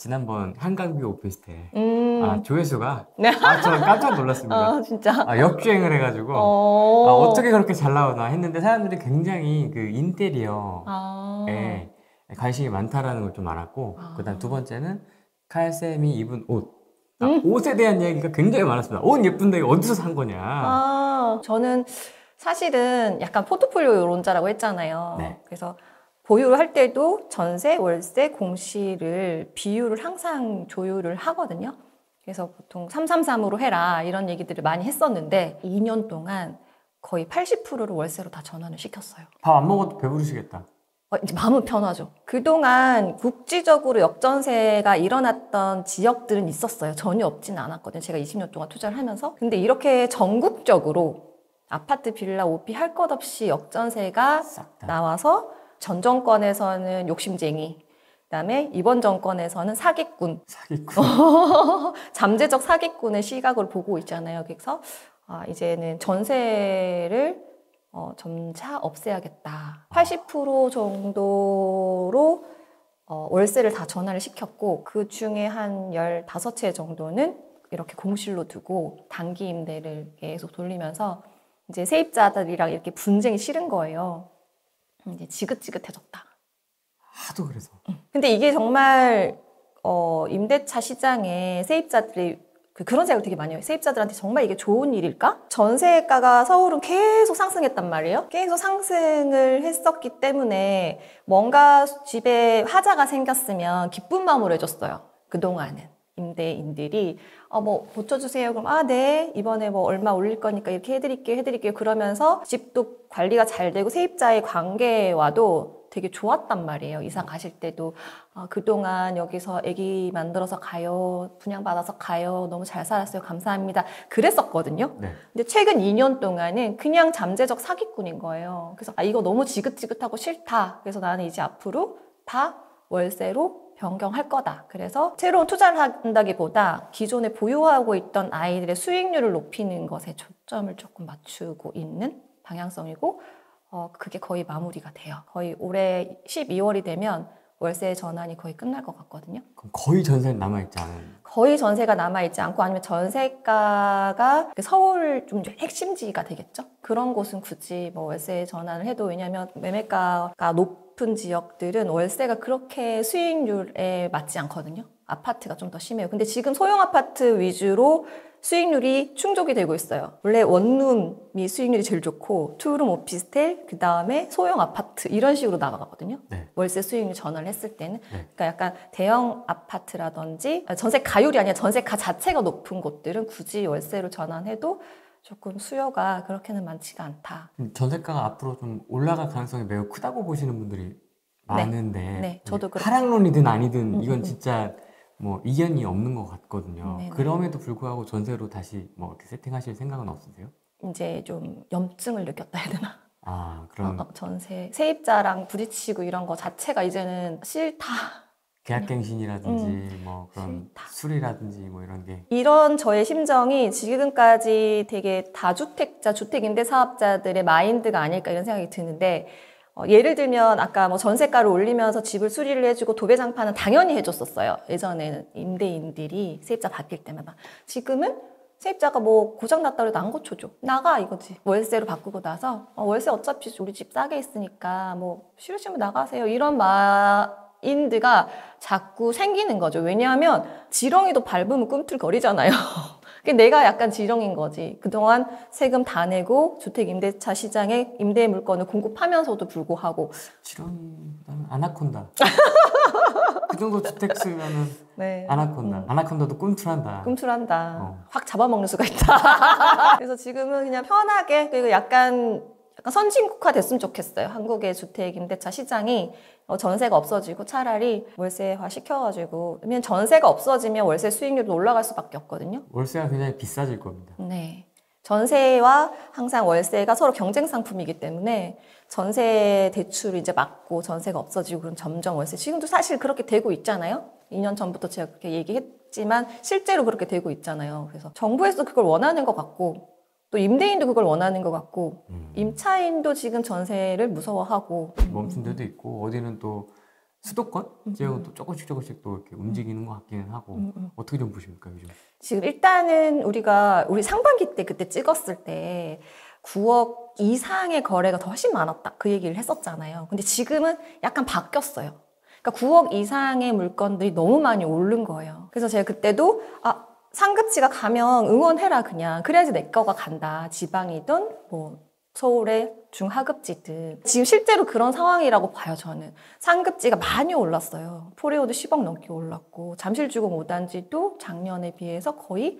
지난번 한강뷰 오피스텔 음. 조회수가 네. 저는 깜짝 놀랐습니다. 진짜. 역주행을 해가지고 어떻게 그렇게 잘 나오나 했는데 사람들이 굉장히 그 인테리어에 관심이 많다라는 걸 좀 알았고 그다음 두 번째는 칼쌤이 입은 옷 옷에 대한 얘기가 굉장히 많았습니다. 옷 예쁜데 이거 어디서 산 거냐. 저는 사실은 약간 포트폴리오론자라고 했잖아요. 네. 그래서 보유를 할 때도 전세, 월세, 공시를 비율을 항상 조율을 하거든요. 그래서 보통 333으로 해라 이런 얘기들을 많이 했었는데 2년 동안 거의 80%를 월세로 다 전환을 시켰어요. 밥 안 먹어도 배부르시겠다. 이제 마음은 편하죠. 그동안 국지적으로 역전세가 일어났던 지역들은 있었어요. 전혀 없지는 않았거든요. 제가 20년 동안 투자를 하면서. 근데 이렇게 전국적으로 아파트, 빌라, 오피 할 것 없이 역전세가 나와서 전 정권에서는 욕심쟁이, 그다음에 이번 정권에서는 사기꾼. 잠재적 사기꾼의 시각을 보고 있잖아요. 그래서 이제는 전세를 점차 없애야겠다. 80% 정도로 월세를 다 전환을 시켰고 그 중에 한 15채 정도는 이렇게 공실로 두고 단기 임대를 계속 돌리면서 이제 세입자들이랑 이렇게 분쟁이 싫은 거예요. 이제 지긋지긋해졌다. 하도 그래서. 근데 이게 정말 임대차 시장에 세입자들이 그런 생각을 되게 많이 해요. 세입자들한테 정말 이게 좋은 일일까? 전세가가 서울은 계속 상승했단 말이에요. 계속 상승을 했었기 때문에 뭔가 집에 화자가 생겼으면 기쁜 마음으로 해줬어요. 그동안은. 임대인들이 뭐 고쳐주세요. 그럼 네 이번에 뭐 얼마 올릴 거니까 이렇게 해드릴게요 그러면서 집도 관리가 잘 되고 세입자의 관계와도 되게 좋았단 말이에요. 이사 가실 때도 그동안 여기서 애기 만들어서 가요, 분양받아서 가요, 너무 잘 살았어요, 감사합니다 그랬었거든요. 네. 근데 최근 2년 동안은 그냥 잠재적 사기꾼인 거예요. 그래서 이거 너무 지긋지긋하고 싫다. 그래서 나는 이제 앞으로 다 월세로 변경할 거다. 그래서 새로운 투자를 한다기보다 기존에 보유하고 있던 아이들의 수익률을 높이는 것에 초점을 조금 맞추고 있는 방향성이고 그게 거의 마무리가 돼요. 거의 올해 12월이 되면 월세 전환이 거의 끝날 것 같거든요. 그럼 거의 전세는 남아있지 않은? 거의 전세가 남아있지 않고 아니면 전세가가 서울 좀 핵심지가 되겠죠. 그런 곳은 굳이 뭐 월세 전환을 해도 왜냐하면 매매가가 높은 지역들은 월세가 그렇게 수익률에 맞지 않거든요. 아파트가 좀 더 심해요. 근데 지금 소형 아파트 위주로 수익률이 충족이 되고 있어요. 원래 원룸이 수익률이 제일 좋고 투룸 오피스텔 그 다음에 소형 아파트 이런 식으로 나가거든요. 네. 월세 수익률 전환을 했을 때는 네. 그러니까 약간 대형 아파트라든지 전세 가율이 아니라 전세 가 자체가 높은 곳들은 굳이 월세로 전환해도 조금 수요가 그렇게는 많지가 않다. 전세가가 앞으로 좀 올라갈 가능성이 매우 크다고 보시는 분들이 많은데 네, 저도 하락론이든 아니든 이건 진짜 뭐 이견이 없는 것 같거든요. 네네. 그럼에도 불구하고 전세로 다시 뭐 이렇게 세팅하실 생각은 없으세요? 이제 좀 염증을 느꼈다 해야 되나? 그런 전세 세입자랑 부딪히고 이런 거 자체가 이제는 싫다. 계약갱신이라든지 뭐 그런 싫다. 술이라든지 뭐 이런 게 이런 저의 심정이 지금까지 되게 다주택자, 주택임대사업자들의 마인드가 아닐까 이런 생각이 드는데 예를 들면 아까 뭐 전세가를 올리면서 집을 수리를 해주고 도배장판은 당연히 해줬었어요. 예전에는 임대인들이 세입자 바뀔 때마다. 지금은 세입자가 뭐 고장났다 그래도 안 고쳐줘. 나가 이거지. 월세로 바꾸고 나서 월세 어차피 우리 집 싸게 있으니까 뭐 싫으시면 나가세요. 이런 마인드가 자꾸 생기는 거죠. 왜냐하면 지렁이도 밟으면 꿈틀거리잖아요. 내가 약간 지렁인 거지. 그동안 세금 다 내고 주택 임대차 시장에 임대 물건을 공급하면서도 불구하고 지렁이보다는 아나콘다. 그 정도 주택 쓰면은 네. 아나콘다. 아나콘다도 꿈틀한다. 꿈틀한다. 확 잡아먹는 수가 있다. 그래서 지금은 그냥 편하게 그리고 약간 선진국화 됐으면 좋겠어요. 한국의 주택 임대차 시장이 전세가 없어지고 차라리 월세화 시켜가지고 왜냐면 전세가 없어지면 월세 수익률도 올라갈 수밖에 없거든요. 월세가 굉장히 비싸질 겁니다. 네. 전세와 항상 월세가 서로 경쟁 상품이기 때문에 전세 대출을 이제 막고 전세가 없어지고 그럼 점점 월세 지금도 사실 그렇게 되고 있잖아요. 2년 전부터 제가 그렇게 얘기했지만 실제로 그렇게 되고 있잖아요. 그래서 정부에서 그걸 원하는 것 같고 또 임대인도 그걸 원하는 것 같고 임차인도 지금 전세를 무서워하고 멈춘 데도 있고 어디는 또 수도권 지역은 또 조금씩 또 이렇게 움직이는 것 같기는 하고 어떻게 좀 보십니까 요즘? 지금 일단은 우리 상반기 때 그때 찍었을 때 9억 이상의 거래가 더 훨씬 많았다 그 얘기를 했었잖아요. 근데 지금은 약간 바뀌었어요. 그러니까 9억 이상의 물건들이 너무 많이 오른 거예요. 그래서 제가 그때도 상급지가 가면 응원해라 그냥. 그래야지 내 거가 간다. 지방이든 뭐 서울의 중하급지든. 지금 실제로 그런 상황이라고 봐요, 저는. 상급지가 많이 올랐어요. 포레오도 10억 넘게 올랐고 잠실주공 5단지도 작년에 비해서 거의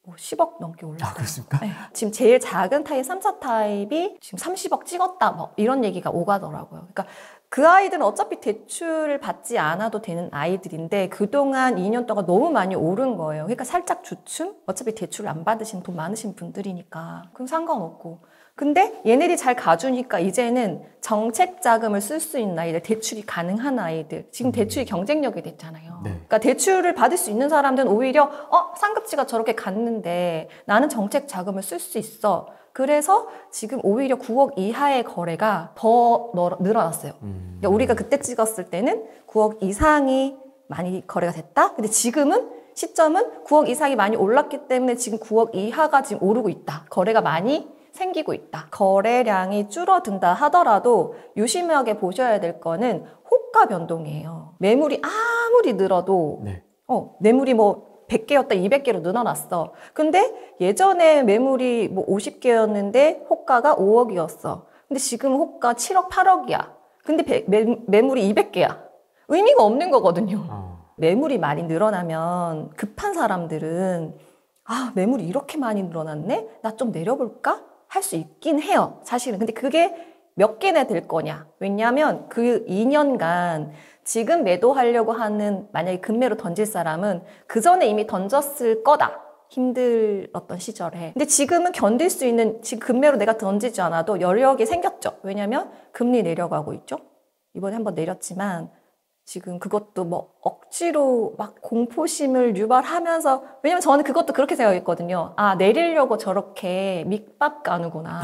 10억 넘게 올랐어요. 그렇습니까? 네. 지금 제일 작은 타입 3, 4타입이 지금 30억 찍었다 뭐 이런 얘기가 오가더라고요. 그러니까 그 아이들은 어차피 대출을 받지 않아도 되는 아이들인데 그동안 2년 동안 너무 많이 오른 거예요. 그러니까 살짝 주춤? 어차피 대출을 안 받으신 돈 많으신 분들이니까 그럼 상관없고. 근데 얘네들이 잘 가주니까 이제는 정책 자금을 쓸 수 있는 아이들, 대출이 가능한 아이들. 지금 대출이 경쟁력이 됐잖아요. 네. 그러니까 대출을 받을 수 있는 사람들은 오히려 상급지가 저렇게 갔는데 나는 정책 자금을 쓸 수 있어. 그래서 지금 오히려 9억 이하의 거래가 더 늘어났어요. 그러니까 우리가 그때 찍었을 때는 9억 이상이 많이 거래가 됐다. 근데 지금은 시점은 9억 이상이 많이 올랐기 때문에 지금 9억 이하가 지금 오르고 있다. 거래가 많이 생기고 있다. 거래량이 줄어든다 하더라도 유심하게 보셔야 될 거는 호가 변동이에요. 매물이 아무리 늘어도 네. 매물이 뭐 100개였다 200개로 늘어났어. 근데 예전에 매물이 뭐 50개였는데 호가가 5억이었어. 근데 지금 호가 7억 8억이야. 근데 매물이 200개야. 의미가 없는 거거든요. 매물이 많이 늘어나면 급한 사람들은 매물이 이렇게 많이 늘어났네? 나 좀 내려볼까? 할 수 있긴 해요. 사실은. 근데 그게 몇 개나 될 거냐? 왜냐하면 그 2년간 지금 매도하려고 하는 만약에 급매로 던질 사람은 그 전에 이미 던졌을 거다. 힘들었던 시절에. 근데 지금은 견딜 수 있는, 지금 급매로 내가 던지지 않아도 여력이 생겼죠. 왜냐하면 금리 내려가고 있죠. 이번에 한번 내렸지만 지금 그것도 뭐 억지로 막 공포심을 유발하면서, 왜냐면 저는 그것도 그렇게 생각했거든요. 내리려고 저렇게 밑밥 가는구나.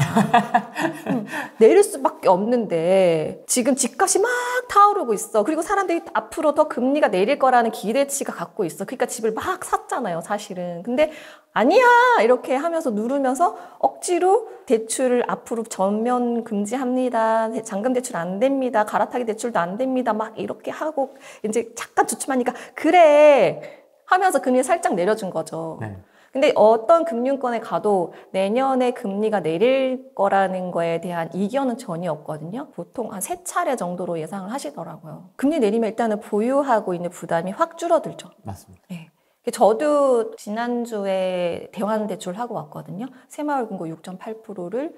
내릴 수밖에 없는데 지금 집값이 막 타오르고 있어. 그리고 사람들이 앞으로 더 금리가 내릴 거라는 기대치가 갖고 있어. 그러니까 집을 막 샀잖아요, 사실은. 근데 아니야 이렇게 하면서 누르면서 억지로 대출을 앞으로 전면 금지합니다. 잔금 대출 안 됩니다. 갈아타기 대출도 안 됩니다. 막 이렇게 하고 이제 잠깐 주춤하니까 그래 하면서 금리 살짝 내려준 거죠. 네. 근데 어떤 금융권에 가도 내년에 금리가 내릴 거라는 거에 대한 이견은 전혀 없거든요. 보통 한 3차례 정도로 예상을 하시더라고요. 금리 내리면 일단은 보유하고 있는 부담이 확 줄어들죠. 맞습니다. 네. 저도 지난주에 대환대출 하고 왔거든요. 새마을금고 6.8%를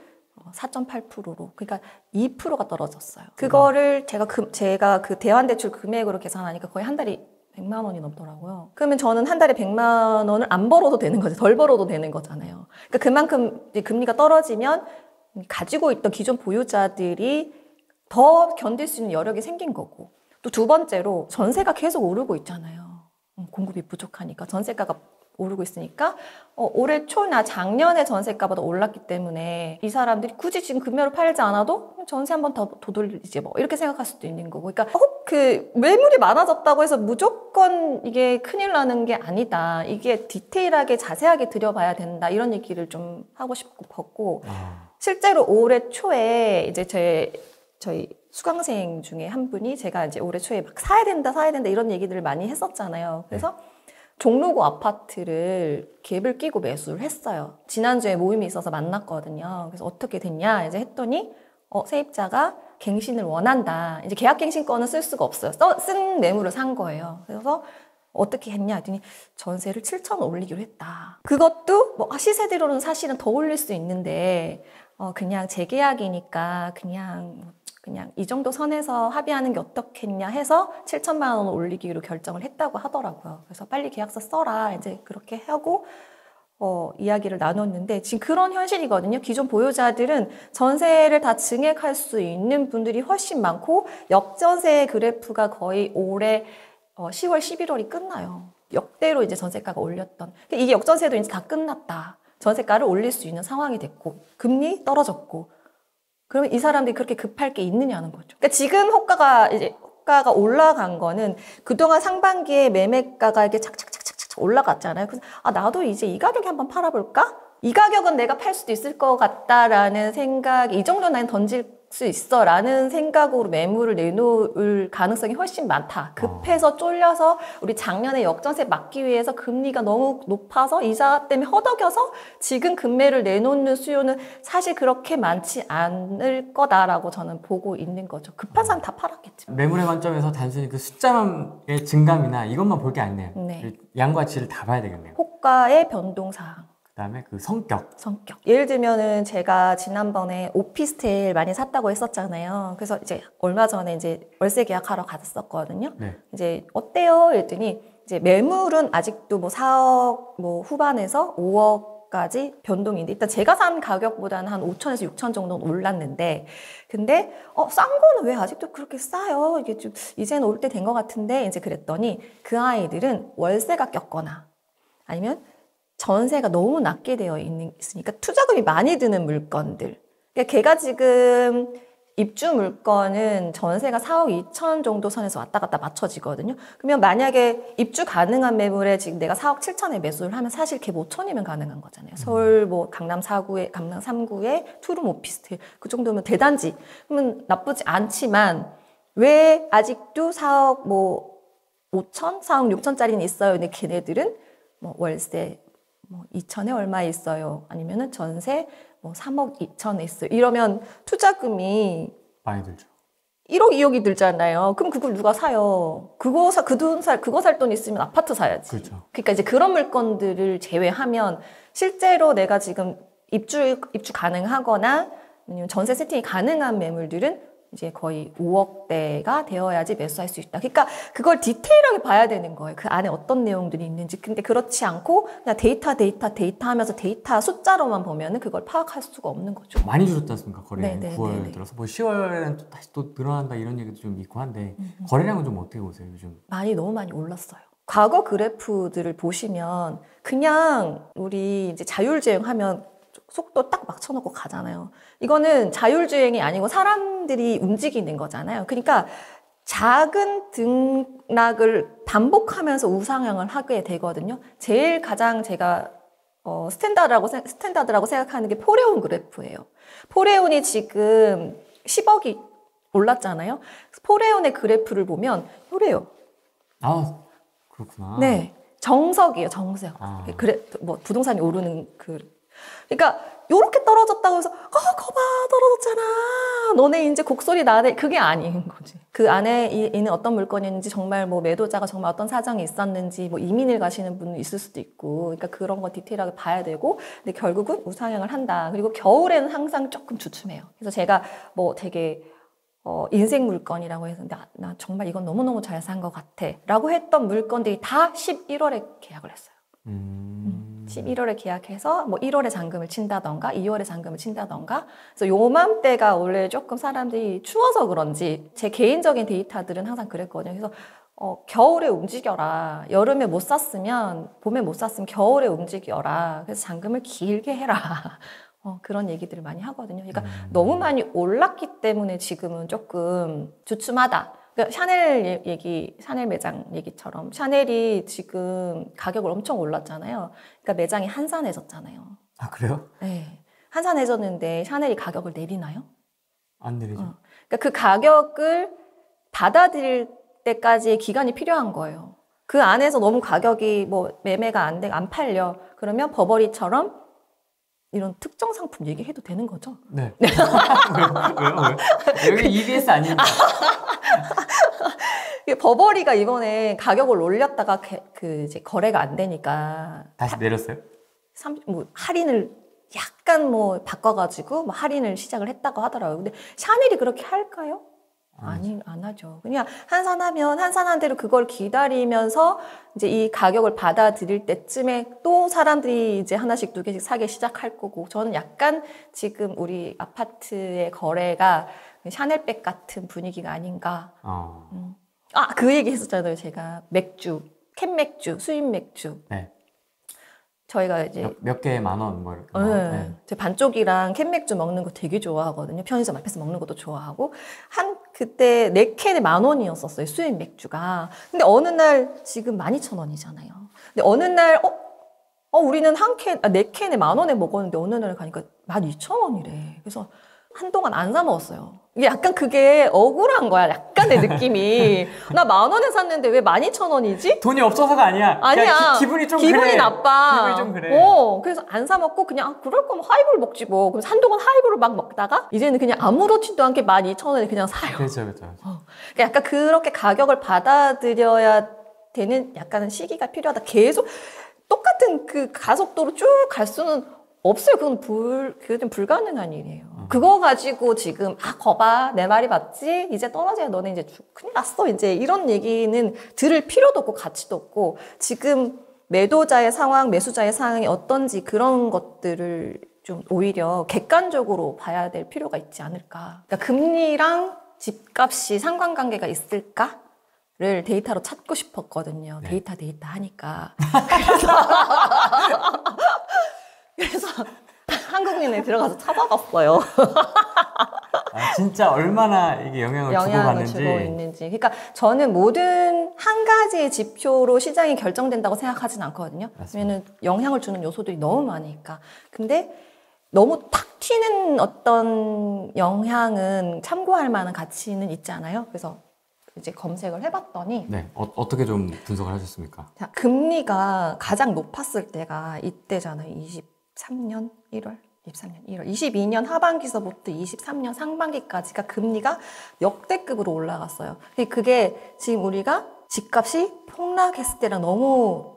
4.8%로. 그러니까 2%가 떨어졌어요. 그거를 제가 그 대환대출 금액으로 계산하니까 거의 한 달이 100만 원이 넘더라고요. 그러면 저는 한 달에 100만 원을 안 벌어도 되는 거죠. 덜 벌어도 되는 거잖아요. 그러니까 그만큼 이제 금리가 떨어지면 가지고 있던 기존 보유자들이 더 견딜 수 있는 여력이 생긴 거고. 또 두 번째로 전세가 계속 오르고 있잖아요. 공급이 부족하니까 전세가가 오르고 있으니까 올해 초나 작년에 전세가보다 올랐기 때문에 이 사람들이 굳이 지금 금매로 팔지 않아도 전세 한 번 더 돌리지 뭐 이렇게 생각할 수도 있는 거고. 그러니까 그 매물이 많아졌다고 해서 무조건 이게 큰일 나는 게 아니다. 이게 디테일하게 자세하게 들여봐야 된다. 이런 얘기를 좀 하고 싶었고 실제로 올해 초에 이제 저희 수강생 중에 한 분이 제가 이제 올해 초에 막 사야 된다 이런 얘기들을 많이 했었잖아요. 그래서 종로구 아파트를 갭을 끼고 매수를 했어요. 지난주에 모임이 있어서 만났거든요. 그래서 어떻게 됐냐 이제 했더니 세입자가 갱신을 원한다. 이제 계약갱신권은 쓸 수가 없어요. 쓴 매물을 산 거예요. 그래서 어떻게 했냐 했더니 전세를 7,000원 올리기로 했다. 그것도 뭐 시세대로는 사실은 더 올릴 수 있는데 그냥 재계약이니까 그냥 이 정도 선에서 합의하는 게 어떻겠냐 해서 7천만 원을 올리기로 결정을 했다고 하더라고요. 그래서 빨리 계약서 써라 이제 그렇게 하고 이야기를 나눴는데 지금 그런 현실이거든요. 기존 보유자들은 전세를 다 증액할 수 있는 분들이 훨씬 많고 역전세 그래프가 거의 올해 10월, 11월이 끝나요. 역대로 이제 전세가가 올렸던. 이게 역전세도 이제 다 끝났다. 전세가를 올릴 수 있는 상황이 됐고 금리 떨어졌고 그러면 이 사람들이 그렇게 급할 게 있느냐는 거죠. 그러니까 지금 호가가 이제 시가가 올라간 거는 그동안 상반기에 매매가가 이렇게 착착착착착 올라갔잖아요. 그래서 아, 나도 이제 이 가격에 한번 팔아볼까? 이 가격은 내가 팔 수도 있을 것 같다라는 생각이 이 정도 난 던질 수 있어 라는 생각으로 매물을 내놓을 가능성이 훨씬 많다. 급해서 쫄려서 우리 작년에 역전세 막기 위해서 금리가 너무 높아서 이자 때문에 허덕여서 지금 금매를 내놓는 수요는 사실 그렇게 많지 않을 거다라고 저는 보고 있는 거죠. 급한 사람 다 팔았겠죠. 매물의 관점에서 단순히 그 숫자의 증감이나 이것만 볼 게 아니네요. 네. 양과 질을 다 봐야 되겠네요. 호가의 변동사항. 그다음에 그 성격. 예를 들면은 제가 지난번에 오피스텔 많이 샀다고 했었잖아요. 그래서 이제 얼마 전에 이제 월세 계약하러 갔었거든요. 네. 이제 어때요? 했더니 이제 매물은 아직도 뭐 4억 뭐 후반에서 5억까지 변동인데 일단 제가 산 가격보다는 한 5천에서 6천 정도는 올랐는데 근데 싼 거는 왜 아직도 그렇게 싸요? 이게 좀 이제는 올 때 된 것 같은데 이제 그랬더니 그 아이들은 월세가 꼈거나 아니면 전세가 너무 낮게 되어 있으니까 투자금이 많이 드는 물건들. 그러니까 걔가 지금 입주 물건은 전세가 4억 2천 정도 선에서 왔다 갔다 맞춰지거든요. 그러면 만약에 입주 가능한 매물에 지금 내가 4억 7천에 매수를 하면 사실 걔 5천이면 가능한 거잖아요. 서울 뭐 강남 4구에, 강남 3구에 투룸 오피스텔 그 정도면 대단지. 그러면 나쁘지 않지만 왜 아직도 4억 뭐 5천, 4억 6천짜리는 있어요. 근데 걔네들은 뭐 월세 뭐 2천에 얼마 있어요. 아니면은 전세 뭐 3억 2천에 있어요. 이러면 투자금이 많이 들죠. 1억 2억이 들잖아요. 그럼 그걸 누가 사요? 그거 살 돈 있으면 아파트 사야지. 그렇죠. 그러니까 이제 그런 물건들을 제외하면 실제로 내가 지금 입주 가능하거나 아니면 전세 세팅이 가능한 매물들은 이제 거의 5억대가 되어야지 매수할 수 있다. 그러니까 그걸 디테일하게 봐야 되는 거예요. 그 안에 어떤 내용들이 있는지. 근데 그렇지 않고 그냥 데이터 하면서 데이터 숫자로만 보면은 그걸 파악할 수가 없는 거죠. 많이 줄었지 않습니까? 거래. 네네네네. 9월 들어서 뭐 10월에는 또 다시 또 늘어난다 이런 얘기도 좀 있고 한데 거래량은 좀 어떻게 보세요 요즘? 너무 많이 올랐어요. 과거 그래프들을 보시면 그냥 우리 이제 자율주행하면 속도 딱 맞춰놓고 가잖아요. 이거는 자율주행이 아니고 사람들이 움직이는 거잖아요. 그러니까 작은 등락을 반복하면서 우상향을 하게 되거든요. 제일 가장 제가 스탠다드라고 생각하는 게 포레온 그래프예요. 포레온이 지금 10억이 올랐잖아요. 포레온의 그래프를 보면 요래요. 아 그렇구나. 네, 정석이에요. 정석. 아. 그래 뭐 부동산이 오르는 그러니까 요렇게 떨어졌다고 해서 거봐 떨어졌잖아. 너네 이제 곡소리 나네. 그게 아닌 거지. 그 안에 있는 어떤 물건인지 정말 뭐 매도자가 정말 어떤 사정이 있었는지 뭐 이민을 가시는 분은 있을 수도 있고 그러니까 그런 거 디테일하게 봐야 되고 근데 결국은 우상향을 한다. 그리고 겨울에는 항상 조금 주춤해요. 그래서 제가 뭐 되게 인생 물건이라고 해서 나 정말 이건 너무너무 잘 산 것 같아 라고 했던 물건들이 다 11월에 계약을 했어요. 11월에 계약해서 뭐 1월에 잔금을 친다던가 2월에 잔금을 친다던가 그래서 요맘때가 원래 조금 사람들이 추워서 그런지 제 개인적인 데이터들은 항상 그랬거든요. 그래서 겨울에 움직여라. 여름에 못 샀으면 봄에 못 샀으면 겨울에 움직여라. 그래서 잔금을 길게 해라. 그런 얘기들을 많이 하거든요. 그러니까 너무 많이 올랐기 때문에 지금은 조금 주춤하다. 그러니까 샤넬 매장 얘기처럼 샤넬이 지금 가격을 엄청 올랐잖아요. 그러니까 매장이 한산해졌잖아요. 아 그래요? 네, 한산해졌는데 샤넬이 가격을 내리나요? 안 내리죠. 그러니까 그 가격을 받아들일 때까지의 기간이 필요한 거예요. 그 안에서 너무 가격이 뭐 매매가 안 팔려. 그러면 버버리처럼 이런 특정 상품 얘기해도 되는 거죠? 네. 왜요? 여기 EBS 아닌가? 버버리가 이번에 가격을 올렸다가 이제 거래가 안 되니까 다시 내렸어요? 할인을 약간 뭐 바꿔가지고 뭐 할인을 시작을 했다고 하더라고요. 근데 샤넬이 그렇게 할까요? 안 하죠. 그냥 한산한 대로 그걸 기다리면서 이제 이 가격을 받아들일 때쯤에 또 사람들이 이제 하나씩 두 개씩 사기 시작할 거고 저는 약간 지금 우리 아파트의 거래가 샤넬백 같은 분위기가 아닌가. 그 얘기 했었잖아요. 제가 캔 맥주, 수입 맥주. 네. 저희가 이제 몇 개에 10,000원 뭐 이렇게. 제 반쪽이랑 캔 맥주 먹는 거 되게 좋아하거든요. 편의점 앞에서 먹는 것도 좋아하고 그때 4캔에 10,000원이었었어요. 수입 맥주가. 근데 어느 날 지금 12,000원이잖아요. 근데 어느 날 우리는 4캔에 10,000원에 먹었는데 어느 날 가니까 12,000원이래. 그래서 한동안 안 사 먹었어요. 이게 약간 그게 억울한 거야. 약간의 느낌이. 나 10,000원에 샀는데 왜 12,000원이지? 돈이 없어서가 아니야. 아니야. 기분이 좀 기분이 그래. 나빠. 기분이 좀 그래. 그래서 안 사 먹고 그냥 그럴 거면 하이볼 먹지 뭐. 그래서 한동안 하이볼을 막 먹다가 이제는 그냥 아무렇지도 않게 12,000원에 그냥 사요. 그렇죠. 그러니까 약간 그렇게 가격을 받아들여야 되는 약간은 시기가 필요하다. 계속 똑같은 그 가속도로 쭉 갈 수는 없어요. 그건 불가능한 일이에요. 그거 가지고 지금 거봐 내 말이 맞지? 이제 떨어져야 너네 이제 큰일 났어. 이제 이런 얘기는 들을 필요도 없고 가치도 없고 지금 매도자의 상황, 매수자의 상황이 어떤지 그런 것들을 좀 오히려 객관적으로 봐야 될 필요가 있지 않을까. 그러니까 금리랑 집값이 상관관계가 있을까를 데이터로 찾고 싶었거든요. 네. 데이터 하니까. 그래서 한국은행에 들어가서 찾아봤어요. 진짜 얼마나 이게 영향을 주고 있는지. 그러니까 저는 모든 한 가지의 지표로 시장이 결정된다고 생각하진 않거든요. 왜냐면 영향을 주는 요소들이 너무 많으니까. 근데 너무 탁 튀는 어떤 영향은 참고할 만한 가치는 있잖아요. 그래서 이제 검색을 해봤더니 네, 어떻게 좀 분석을 하셨습니까? 자, 금리가 가장 높았을 때가 이때잖아요. 23년 1월, 23년 1월, 22년 하반기서부터 23년 상반기까지가 금리가 역대급으로 올라갔어요. 그게 지금 우리가 집값이 폭락했을 때랑 너무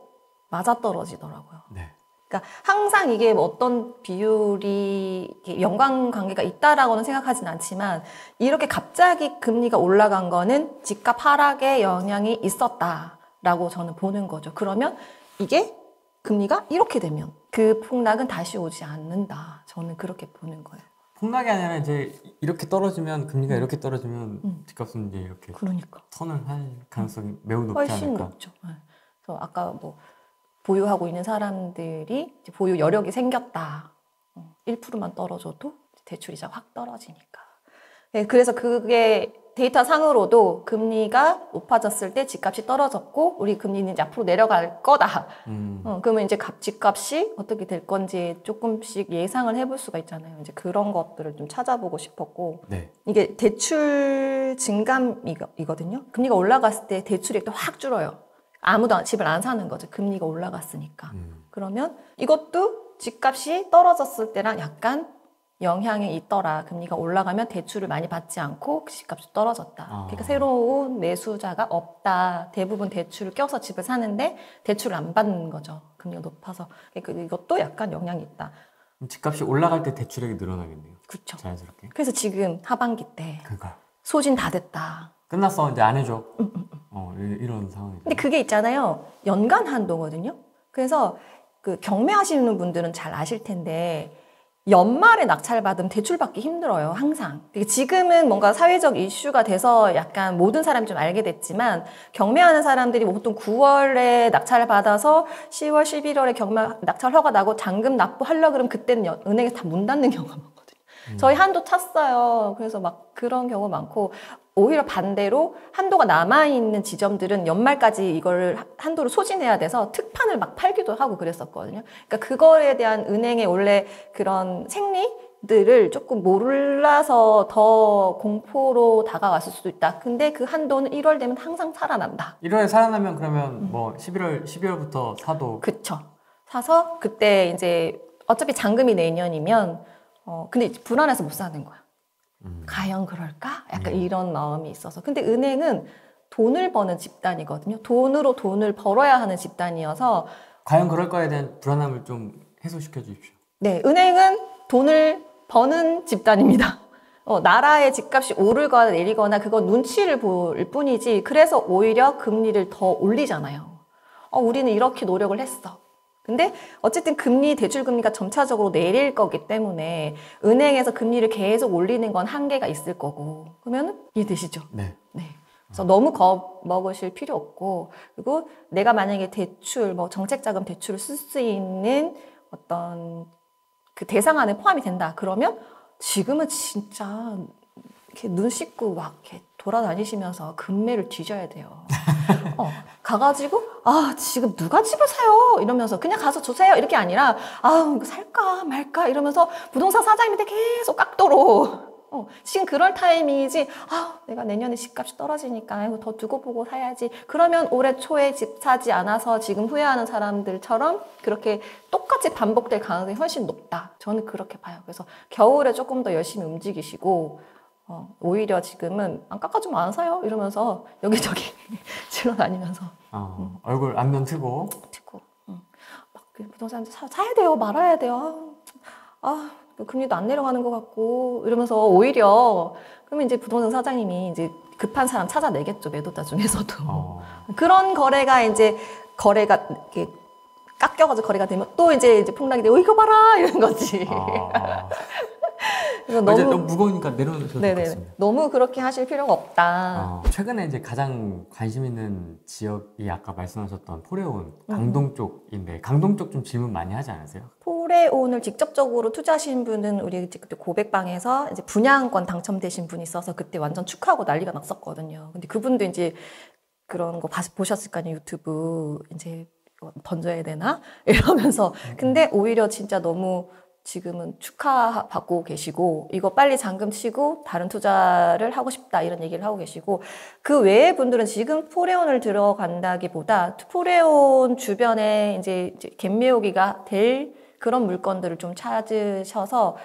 맞아떨어지더라고요. 네. 그러니까 항상 이게 어떤 비율이 연관관계가 있다라고는 생각하진 않지만 이렇게 갑자기 금리가 올라간 거는 집값 하락에 영향이 있었다라고 저는 보는 거죠. 그러면 이게 금리가 이렇게 되면 그 폭락은 다시 오지 않는다. 저는 그렇게 보는 거예요. 폭락이 아니라 이제 이렇게 떨어지면 금리가 이렇게 떨어지면 집값은 이제 이렇게 그러니까 턴을 할 가능성이 매우 높지 훨씬 않을까? 높죠. 네. 그래서 아까 뭐 보유하고 있는 사람들이 이제 보유 여력이 생겼다. 1%만 떨어져도 대출이자 확 떨어지니까. 네, 그래서 그게 데이터 상으로도 금리가 높아졌을 때 집값이 떨어졌고 우리 금리는 이제 앞으로 내려갈 거다. 그러면 이제 집값이 어떻게 될 건지 조금씩 예상을 해볼 수가 있잖아요. 이제 그런 것들을 좀 찾아보고 싶었고 네. 이게 대출 증감이거든요. 금리가 올라갔을 때 대출액도 확 줄어요. 아무도 집을 안 사는 거죠. 금리가 올라갔으니까. 그러면 이것도 집값이 떨어졌을 때랑 약간 영향이 있더라. 금리가 올라가면 대출을 많이 받지 않고 집값이 떨어졌다. 그러니까 새로운 매수자가 없다. 대부분 대출을 껴서 집을 사는데 대출을 안 받는 거죠. 금리가 높아서. 그러니까 이것도 약간 영향이 있다. 집값이 올라갈 때 대출액이 늘어나겠네요. 그렇죠. 자연스럽게. 그래서 지금 하반기 때 그러니까 소진 다 됐다. 끝났어. 이제 안 해줘. 이런 상황이죠. 근데 그게 있잖아요. 연간 한도거든요. 그래서 그 경매하시는 분들은 잘 아실 텐데 연말에 낙찰받으면 대출받기 힘들어요. 항상. 지금은 뭔가 사회적 이슈가 돼서 약간 모든 사람이 좀 알게 됐지만 경매하는 사람들이 보통 9월에 낙찰을 받아서 10월, 11월에 경매 낙찰 허가 나고 잔금 납부하려고 그러면 그때는 은행에서 다 문 닫는 경우가 많거든요. 저희 한도 찼어요. 그래서 막 그런 경우 많고 오히려 반대로 한도가 남아있는 지점들은 연말까지 이걸 한도를 소진해야 돼서 특판을 막 팔기도 하고 그랬었거든요. 그러니까 그거에 대한 은행의 원래 그런 생리들을 조금 몰라서 더 공포로 다가왔을 수도 있다. 근데 그 한도는 1월 되면 항상 살아난다. 1월에 살아나면 그러면 뭐 12월부터 사도. 그쵸. 사서 그때 이제 어차피 잔금이 내년이면 근데 불안해서 못 사는 거야. 과연 그럴까? 약간 이런 마음이 있어서. 근데 은행은 돈을 버는 집단이거든요. 돈으로 돈을 벌어야 하는 집단이어서 과연 그럴 거에 대한 불안함을 좀 해소시켜 주십시오. 네, 은행은 돈을 버는 집단입니다. 나라의 집값이 오르거나 내리거나 그건 눈치를 볼 뿐이지 그래서 오히려 금리를 더 올리잖아요. 우리는 이렇게 노력을 했어. 근데 어쨌든 대출 금리가 점차적으로 내릴 거기 때문에 은행에서 금리를 계속 올리는 건 한계가 있을 거고. 그러면 이해되시죠? 네. 그래서 너무 겁먹으실 필요 없고, 그리고 내가 만약에 대출, 정책자금 대출을 쓸 수 있는 어떤 그 대상 안에 포함이 된다. 그러면 지금은 진짜 이렇게 눈 씻고 막 이렇게 돌아다니시면서 금매를 뒤져야 돼요. 가가지고 지금 누가 집을 사요? 이러면서 그냥 가서 주세요 이렇게 아니라 이거 살까 말까 이러면서 부동산 사장님한테 계속 깎도록 지금 그럴 타이밍이지. 내가 내년에 집값이 떨어지니까 이거 더 두고 보고 사야지. 그러면 올해 초에 집 사지 않아서 지금 후회하는 사람들처럼 그렇게 똑같이 반복될 가능성이 훨씬 높다. 저는 그렇게 봐요. 그래서 겨울에 조금 더 열심히 움직이시고 오히려 지금은 안 깎아주면 안 사요 이러면서 여기저기 질러 다니면서 얼굴 안면 트고 막 부동산 사야 돼요 말아야 돼요. 금리도 안 내려가는 것 같고 이러면서 오히려 그러면 이제 부동산 사장님이 이제 급한 사람 찾아내겠죠. 매도자 중에서도. 그런 거래가 이제 거래가 이렇게 깎여가지고 거래가 되면 또 이제 폭락이 되고 이거 봐라 이런 거지. 그래서 너무 무거우니까 내려놓으셔도 좋겠습니다. 너무 그렇게 하실 필요가 없다. 최근에 이제 가장 관심 있는 지역이 아까 말씀하셨던 포레온 강동 쪽인데 강동 쪽 좀 질문 많이 하지 않으세요? 포레온을 직접적으로 투자하신 분은 우리 그때 고백방에서 이제 분양권 당첨되신 분이 있어서 그때 완전 축하하고 난리가 났었거든요. 근데 그분도 이제 그런 거 보셨을 거 아니에요. 유튜브 이제 던져야 되나? 이러면서. 근데 오히려 진짜 너무 지금은 축하받고 계시고 이거 빨리 잠금 치고 다른 투자를 하고 싶다 이런 얘기를 하고 계시고 그 외의 분들은 지금 포레온을 들어간다기보다 포레온 주변에 이제 갭매우기가 될 그런 물건들을 좀 찾으셔서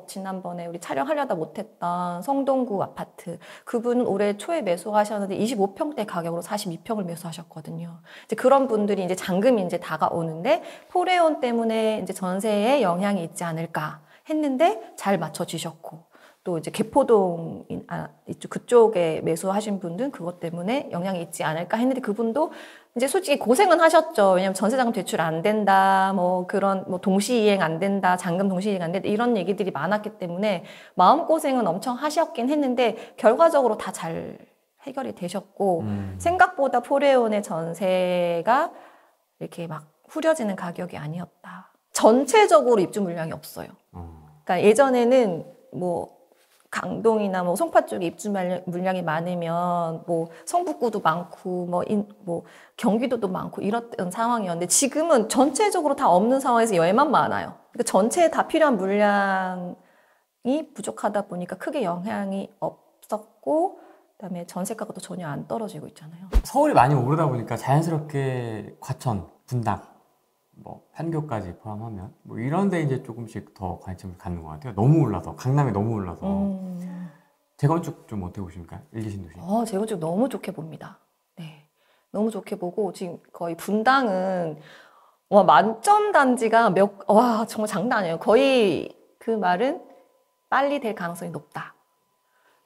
지난번에 우리 촬영하려다 못했던 성동구 아파트 그분은 올해 초에 매수하셨는데 25평대 가격으로 42평을 매수하셨거든요. 이제 그런 분들이 이제 잔금이 이제 다가오는데 포레온 때문에 이제 전세에 영향이 있지 않을까 했는데 잘 맞춰지셨고 또 이제 개포동 이쪽 그쪽에 매수하신 분들은 그것 때문에 영향이 있지 않을까 했는데 그분도 이제 솔직히 고생은 하셨죠. 왜냐면 전세자금 대출 안 된다, 그런 동시이행 안 된다, 잔금 동시이행 안 된다 이런 얘기들이 많았기 때문에 마음고생은 엄청 하셨긴 했는데 결과적으로 다 잘 해결이 되셨고 생각보다 포레온의 전세가 이렇게 막 후려지는 가격이 아니었다. 전체적으로 입주 물량이 없어요. 그러니까 예전에는 강동이나 송파 쪽에 입주 물량이 많으면 성북구도 많고 경기도도 많고 이랬던 상황이었는데 지금은 전체적으로 다 없는 상황에서 얘만 많아요. 그러니까 전체에 다 필요한 물량이 부족하다 보니까 크게 영향이 없었고 그다음에 전세가가 또 전혀 안 떨어지고 있잖아요. 서울이 많이 오르다 보니까 자연스럽게 과천, 분당 판교까지 포함하면 이런 데 이제 조금씩 더 관심을 갖는 것 같아요. 너무 올라서 강남이 너무 올라서 재건축 좀 어떻게 보십니까? 일기 신도시. 재건축 너무 좋게 봅니다. 네, 너무 좋게 보고 지금 거의 분당은 만점 단지가 정말 장난 아니에요. 거의 그 말은 빨리 될 가능성이 높다.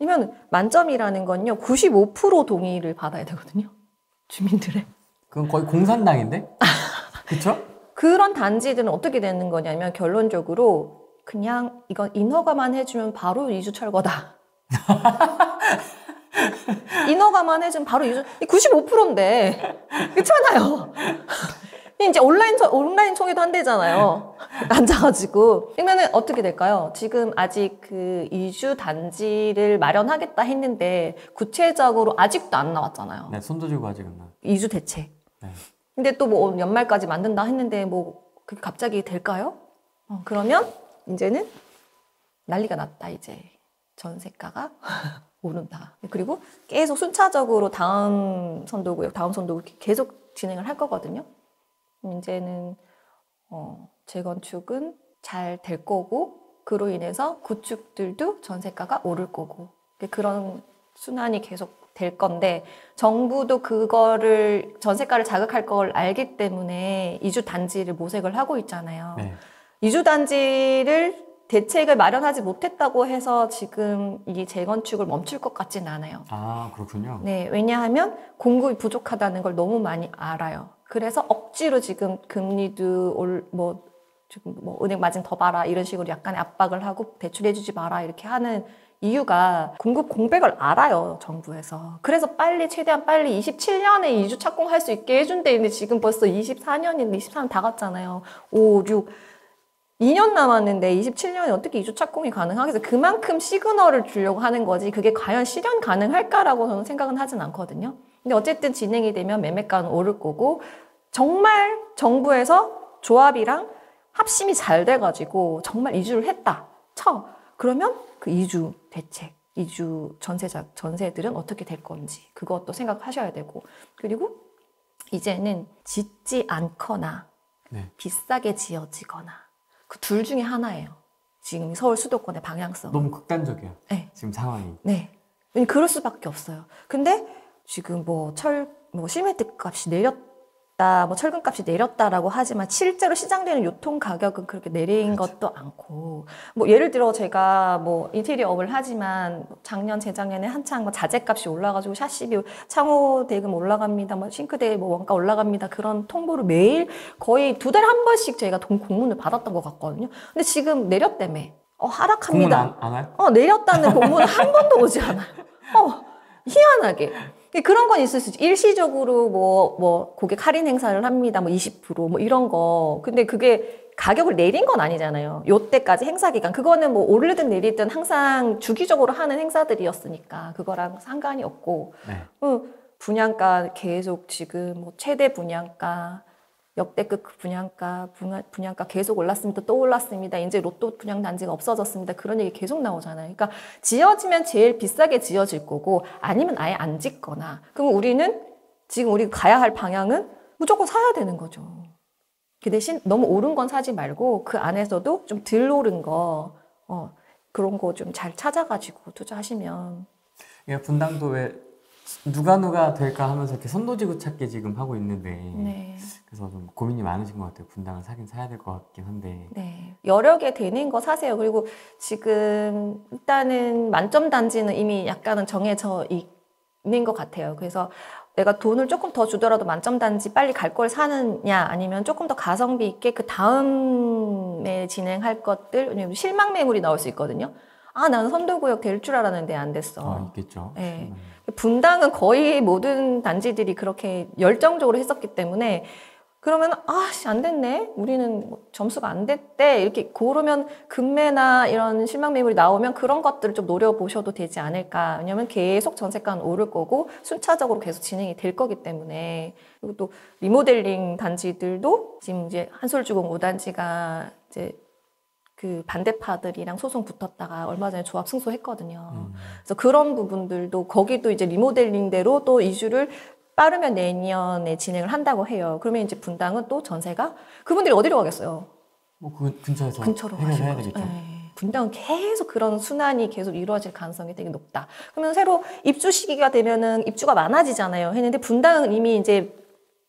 아니면 만점이라는 건요 95% 동의를 받아야 되거든요. 주민들의. 그건 거의 공산당인데? 그렇죠? 그런 단지들은 어떻게 되는 거냐면 결론적으로 그냥 이건 인허가만 해주면 바로 이주 철거다. 인허가만 해주면 바로 이주 95%인데 그렇잖아요. 이제 온라인 총회도 한대잖아요. 앉아가지고 그러면은 어떻게 될까요? 지금 아직 그 이주 단지를 마련하겠다 했는데 구체적으로 아직도 안 나왔잖아요. 네, 손도 쥐고 아직은 나. 이주 대책. 네. 근데 또 연말까지 만든다 했는데 그게 갑자기 될까요? 그러면 이제는 난리가 났다. 이제 전세가가 오른다. 그리고 계속 순차적으로 다음 선도구역 계속 진행을 할 거거든요. 이제는 재건축은 잘 될 거고 그로 인해서 구축들도 전세가가 오를 거고 그런 순환이 계속 될 건데 정부도 그거를 전세가를 자극할 걸 알기 때문에 이주 단지를 모색을 하고 있잖아요. 네. 이주 단지를 대책을 마련하지 못했다고 해서 지금 이 재건축을 멈출 것 같진 않아요. 아, 그렇군요. 네, 왜냐하면 공급이 부족하다는 걸 너무 많이 알아요. 그래서 억지로 지금 금리도 지금 은행 마진 더 봐라 이런 식으로 약간의 압박을 하고 대출해주지 마라 이렇게 하는 이유가 공급 공백을 알아요, 정부에서. 그래서 최대한 빨리 27년에 이주 착공할 수 있게 해준대. 근데 지금 벌써 24년인데 24년 다 갔잖아요. 5, 6. 2년 남았는데 27년에 어떻게 이주 착공이 가능하겠어요? 그만큼 시그널을 주려고 하는 거지 그게 과연 실현 가능할까라고 저는 생각은 하진 않거든요. 근데 어쨌든 진행이 되면 매매가는 오를 거고 정말 정부에서 조합이랑 합심이 잘 돼가지고 정말 이주를 했다 쳐. 그러면 그 이주 대책, 이주 전세들은 어떻게 될 건지 그것도 생각하셔야 되고 그리고 이제는 짓지 않거나 네. 비싸게 지어지거나 그 둘 중에 하나예요. 지금 서울 수도권의 방향성. 너무 극단적이야. 네. 지금 상황이. 네. 그럴 수밖에 없어요. 근데 지금 시멘트 값이 내렸다, 철근 값이 내렸다라고 하지만 실제로 시장되는 유통 가격은 그렇게 내린 그렇죠. 것도 않고, 예를 들어 제가 인테리어 업을 하지만 작년, 재작년에 한창 자재값이 올라가지고 샤시비, 창호 대금 올라갑니다, 싱크대 원가 올라갑니다. 그런 통보를 매일 거의 2달에 한 번씩 저희가 공문을 받았던 것 같거든요. 근데 지금 내렸다며. 하락합니다. 공문 안 와요? 내렸다는 공문은 한 번도 오지 않아요. 희한하게. 그런 건 있을 수 있지. 일시적으로 고객 할인 행사를 합니다. 20% 이런 거. 근데 그게 가격을 내린 건 아니잖아요. 요때까지 행사 기간. 그거는 오르든 내리든 항상 주기적으로 하는 행사들이었으니까 그거랑 상관이 없고. 네. 분양가 계속 지금 최대 분양가 역대급 분양가 계속 올랐습니다. 또 올랐습니다. 이제 로또 분양 단지가 없어졌습니다. 그런 얘기 계속 나오잖아요. 그러니까 지어지면 제일 비싸게 지어질 거고 아니면 아예 안 짓거나. 그럼 우리는 지금 우리가 가야 할 방향은 무조건 사야 되는 거죠. 그 대신 너무 오른 건 사지 말고 그 안에서도 좀 덜 오른 거 그런 거 좀 잘 찾아가지고 투자하시면. 분당도 왜 누가 될까 하면서 이렇게 선도지구 찾기 지금 하고 있는데 네. 그래서 좀 고민이 많으신 것 같아요. 분당을 사야 될 것 같긴 한데. 네. 여러 개 되는 거 사세요. 그리고 지금 일단은 만점 단지는 이미 약간은 정해져 있는 것 같아요. 그래서 내가 돈을 조금 더 주더라도 만점 단지 빨리 갈 걸 사느냐 아니면 조금 더 가성비 있게 그 다음에 진행할 것들, 왜냐면 실망 매물이 나올 수 있거든요. 나는 선도구역 될 줄 알았는데 안 됐어. 있겠죠. 네. 분당은 거의 모든 단지들이 그렇게 열정적으로 했었기 때문에 그러면 안 됐네. 우리는 점수가 안 됐대. 이렇게 고르면 급매나 이런 실망 매물이 나오면 그런 것들을 좀 노려보셔도 되지 않을까. 왜냐면 계속 전세가는 오를 거고 순차적으로 계속 진행이 될 거기 때문에. 그리고 또 리모델링 단지들도 지금 이제 한솔주공 5단지가 이제 그 반대파들이랑 소송 붙었다가 얼마 전에 조합 승소했거든요. 그래서 그런 부분들도 거기도 이제 리모델링대로 또 이주를 빠르면 내년에 진행을 한다고 해요. 그러면 이제 분당은 또 전세가 그분들이 어디로 가겠어요? 그 근처에서 근처로 해결해야 가시는 되겠죠. 분당은 계속 그런 순환이 계속 이루어질 가능성이 되게 높다. 그러면 새로 입주 시기가 되면은 입주가 많아지잖아요. 했는데 분당은 이미 이제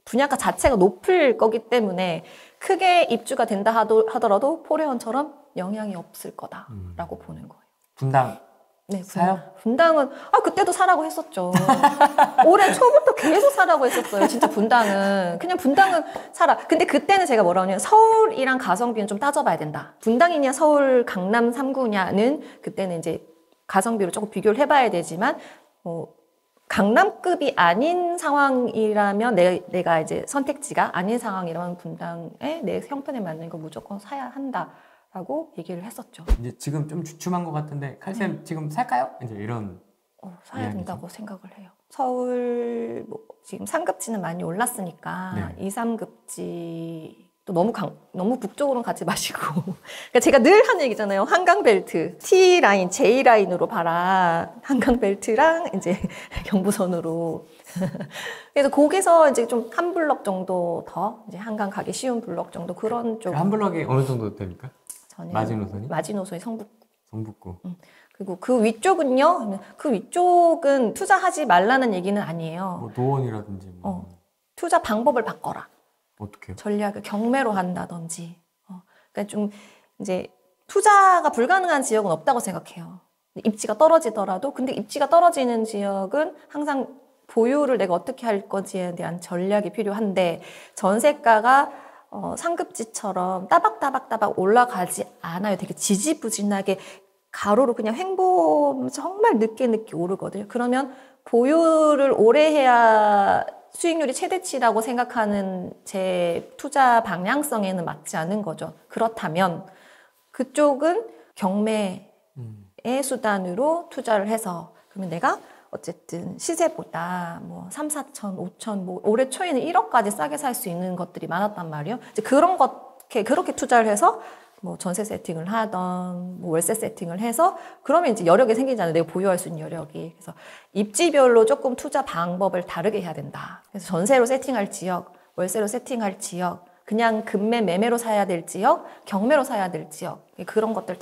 분양가 자체가 높을 거기 때문에 크게 입주가 된다 하더라도 포레원처럼 영향이 없을 거다라고 보는 거예요. 분당 네, 사요? 분당은 그때도 사라고 했었죠. 올해 초부터 계속 사라고 했었어요. 진짜 분당은 사라. 근데 그때는 제가 뭐라고 하냐면 서울이랑 가성비는 좀 따져봐야 된다. 분당이냐 서울 강남 3구냐는 그때는 이제 가성비로 조금 비교를 해봐야 되지만 강남급이 아닌 상황이라면 내가 이제 선택지가 아닌 상황이라면 분당에 내 형편에 맞는 거 무조건 사야 한다라고 얘기를 했었죠. 이제 지금 좀 주춤한 것 같은데 칼쌤 지금 살까요? 이제 이런 사야 이야기죠. 된다고 생각을 해요. 서울 지금 상급지는 많이 올랐으니까 네. 2, 3급지 또 너무 북쪽으로는 가지 마시고. 그러니까 제가 늘 하는 얘기잖아요. 한강벨트, T라인, J라인으로 봐라. 한강벨트랑 이제 경부선으로. 그래서 거기서 이제 좀 한 블럭 정도 더 이제 한강 가기 쉬운 블럭 정도 그런 쪽. 한 블럭이 어느 정도 됩니까? 저는 마지노선이? 마지노선이 성북구. 그리고 그 위쪽은요. 그 위쪽은 투자하지 말라는 얘기는 아니에요. 노원이라든지 투자 방법을 바꿔라. 어떻게요? 전략을 경매로 한다든지. 그러니까 좀 이제 투자가 불가능한 지역은 없다고 생각해요. 입지가 떨어지더라도 근데 입지가 떨어지는 지역은 항상 보유를 내가 어떻게 할 건지에 대한 전략이 필요한데 전세가가 상급지처럼 따박따박 올라가지 않아요. 되게 지지부진하게 가로로 그냥 횡보 정말 늦게 오르거든요. 그러면 보유를 오래 해야 수익률이 최대치라고 생각하는 제 투자 방향성에는 맞지 않은 거죠. 그렇다면 그쪽은 경매의 음. 수단으로 투자를 해서 그러면 내가 어쨌든 시세보다 뭐 3, 4천, 5천, 뭐 올해 초에는 1억까지 싸게 살 수 있는 것들이 많았단 말이에요. 이제 그렇게 투자를 해서 뭐 전세 세팅을 하던 뭐 월세 세팅을 해서 그러면 이제 여력이 생기잖아요. 내가 보유할 수 있는 여력이. 그래서 입지별로 조금 투자 방법을 다르게 해야 된다. 그래서 전세로 세팅할 지역, 월세로 세팅할 지역, 그냥 금매 매매로 사야 될 지역, 경매로 사야 될 지역 그런 것들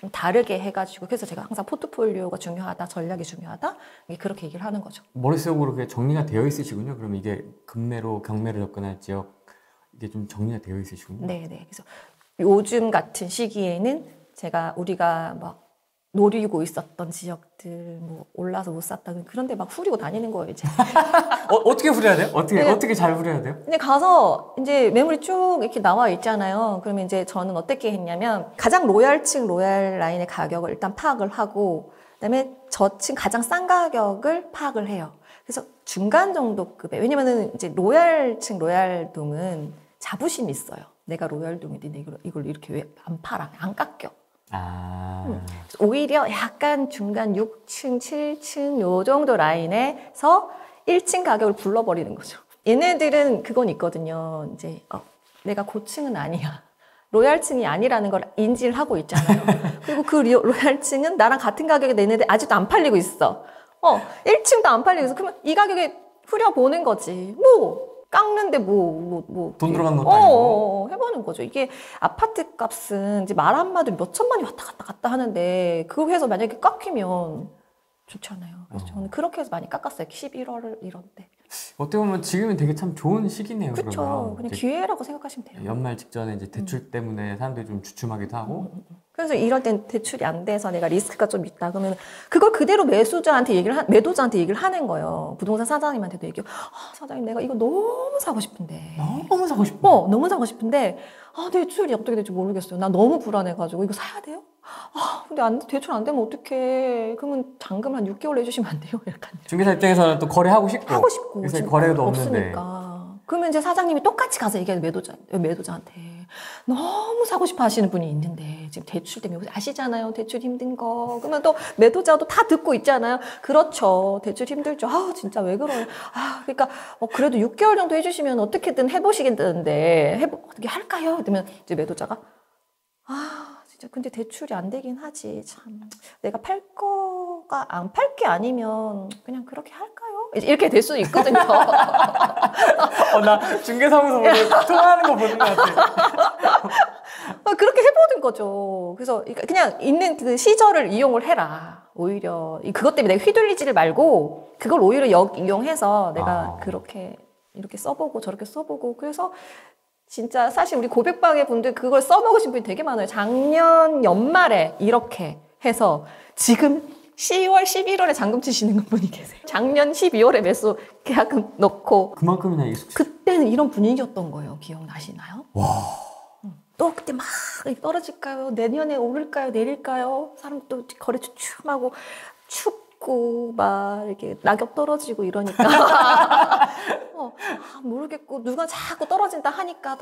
좀 다르게 해가지고 그래서 제가 항상 포트폴리오가 중요하다, 전략이 중요하다 그렇게 얘기를 하는 거죠. 머릿속으로 그게 정리가 되어 있으시군요. 그럼 이게 금매로 경매를 접근할 지역 이게 좀 정리가 되어 있으시군요. 네네. 그래서 요즘 같은 시기에는 우리가 막 노리고 있었던 지역들 뭐 올라서 못 샀다 그런데 막 후리고 다니는 거예요 이제. 어떻게 후려야 돼요? 어떻게 잘 후려야 돼요? 근데 가서 이제 매물이 쭉 이렇게 나와 있잖아요. 그러면 이제 저는 어떻게 했냐면 가장 로얄층 로얄 라인의 가격을 일단 파악을 하고 그다음에 저층 가장 싼 가격을 파악을 해요. 그래서 중간 정도 급에 왜냐면은 이제 로얄층 로얄동은 자부심이 있어요. 내가 로얄동인데 이걸 이렇게 왜 안 팔아? 안 깎여. 오히려 약간 중간 6층, 7층 요 정도 라인에서 1층 가격을 불러버리는 거죠. 얘네들은 그건 있거든요. 이제 내가 고층은 아니야. 로얄층이 아니라는 걸 인지를 하고 있잖아요. 그리고 그 로얄층은 나랑 같은 가격에 내는데 아직도 안 팔리고 있어. 1층도 안 팔리고 있어. 그러면 이 가격에 후려보는 거지. 뭐 깎는데 돈 들어간 것도 아니고 해보는 거죠. 이게 아파트 값은 이제 말 한마디로 몇 천만이 왔다 갔다 하는데 그거 해서 만약에 깎이면 좋잖아요. 그래서 저는 그렇게 해서 많이 깎았어요. 11월 이런 때. 어떻게 보면 지금은 되게 참 좋은 시기네요. 그렇죠. 그냥 기회라고 생각하시면 돼요. 연말 직전에 이제 대출 때문에 사람들이 좀 주춤하기도 하고. 그래서 이럴 땐 대출이 안 돼서 내가 리스크가 좀 있다. 그러면 그걸 그대로 매도자한테 얘기를 하는 거예요. 부동산 사장님한테도 얘기해요. 사장님 내가 이거 너무 사고 싶은데. 너무 사고 싶어. 너무 사고 싶은데 대출이 어떻게 될지 모르겠어요. 나 너무 불안해가지고 이거 사야 돼요? 근데 대출 안 되면 어떡해. 그러면 잔금 한 6개월 내주시면 안 돼요? 약간. 중개사 입장에서는 또 거래하고 싶고. 요새 거래도 없는데. 없으니까. 그러면 이제 사장님이 똑같이 가서 얘기해요. 매도자한테. 너무 사고 싶어 하시는 분이 있는데 지금 대출 때문에 아시잖아요. 대출 힘든 거. 그러면 또 매도자도 다 듣고 있잖아요. 그렇죠. 대출 힘들죠. 진짜 왜 그래요. 그러니까 그래도 6개월 정도 해주시면 어떻게든 해보시겠다는데 어떻게 할까요? 그러면 이제 매도자가 진짜 근데 대출이 안 되긴 하지. 참 내가 안 팔 게 아니면 그냥 그렇게 할까요? 이렇게 될 수도 있거든요. 나 중개사무소 보고 통화하는 거 보는 것 같아. 그렇게 해보는 거죠. 그래서 그냥 있는 그 시절을 이용을 해라. 오히려 그것 때문에 내가 휘둘리지를 말고 그걸 오히려 이용해서 내가 이렇게 써보고 저렇게 써보고 그래서 진짜 사실 우리 고백방의 분들 그걸 써먹으신 분이 되게 많아요. 작년 연말에 이렇게 해서 지금 10월, 11월에 잔금 치시는 분이 계세요. 작년 12월에 매수 계약금 넣고 그만큼이나 익숙해. 그때는 이런 분위기였던 거예요. 기억나시나요? 와. 또 그때 막 떨어질까요? 내년에 오를까요? 내릴까요? 사람 또 거래 주춤하고 춥고 막 이렇게 낙엽 떨어지고 이러니까 모르겠고 누가 자꾸 떨어진다 하니까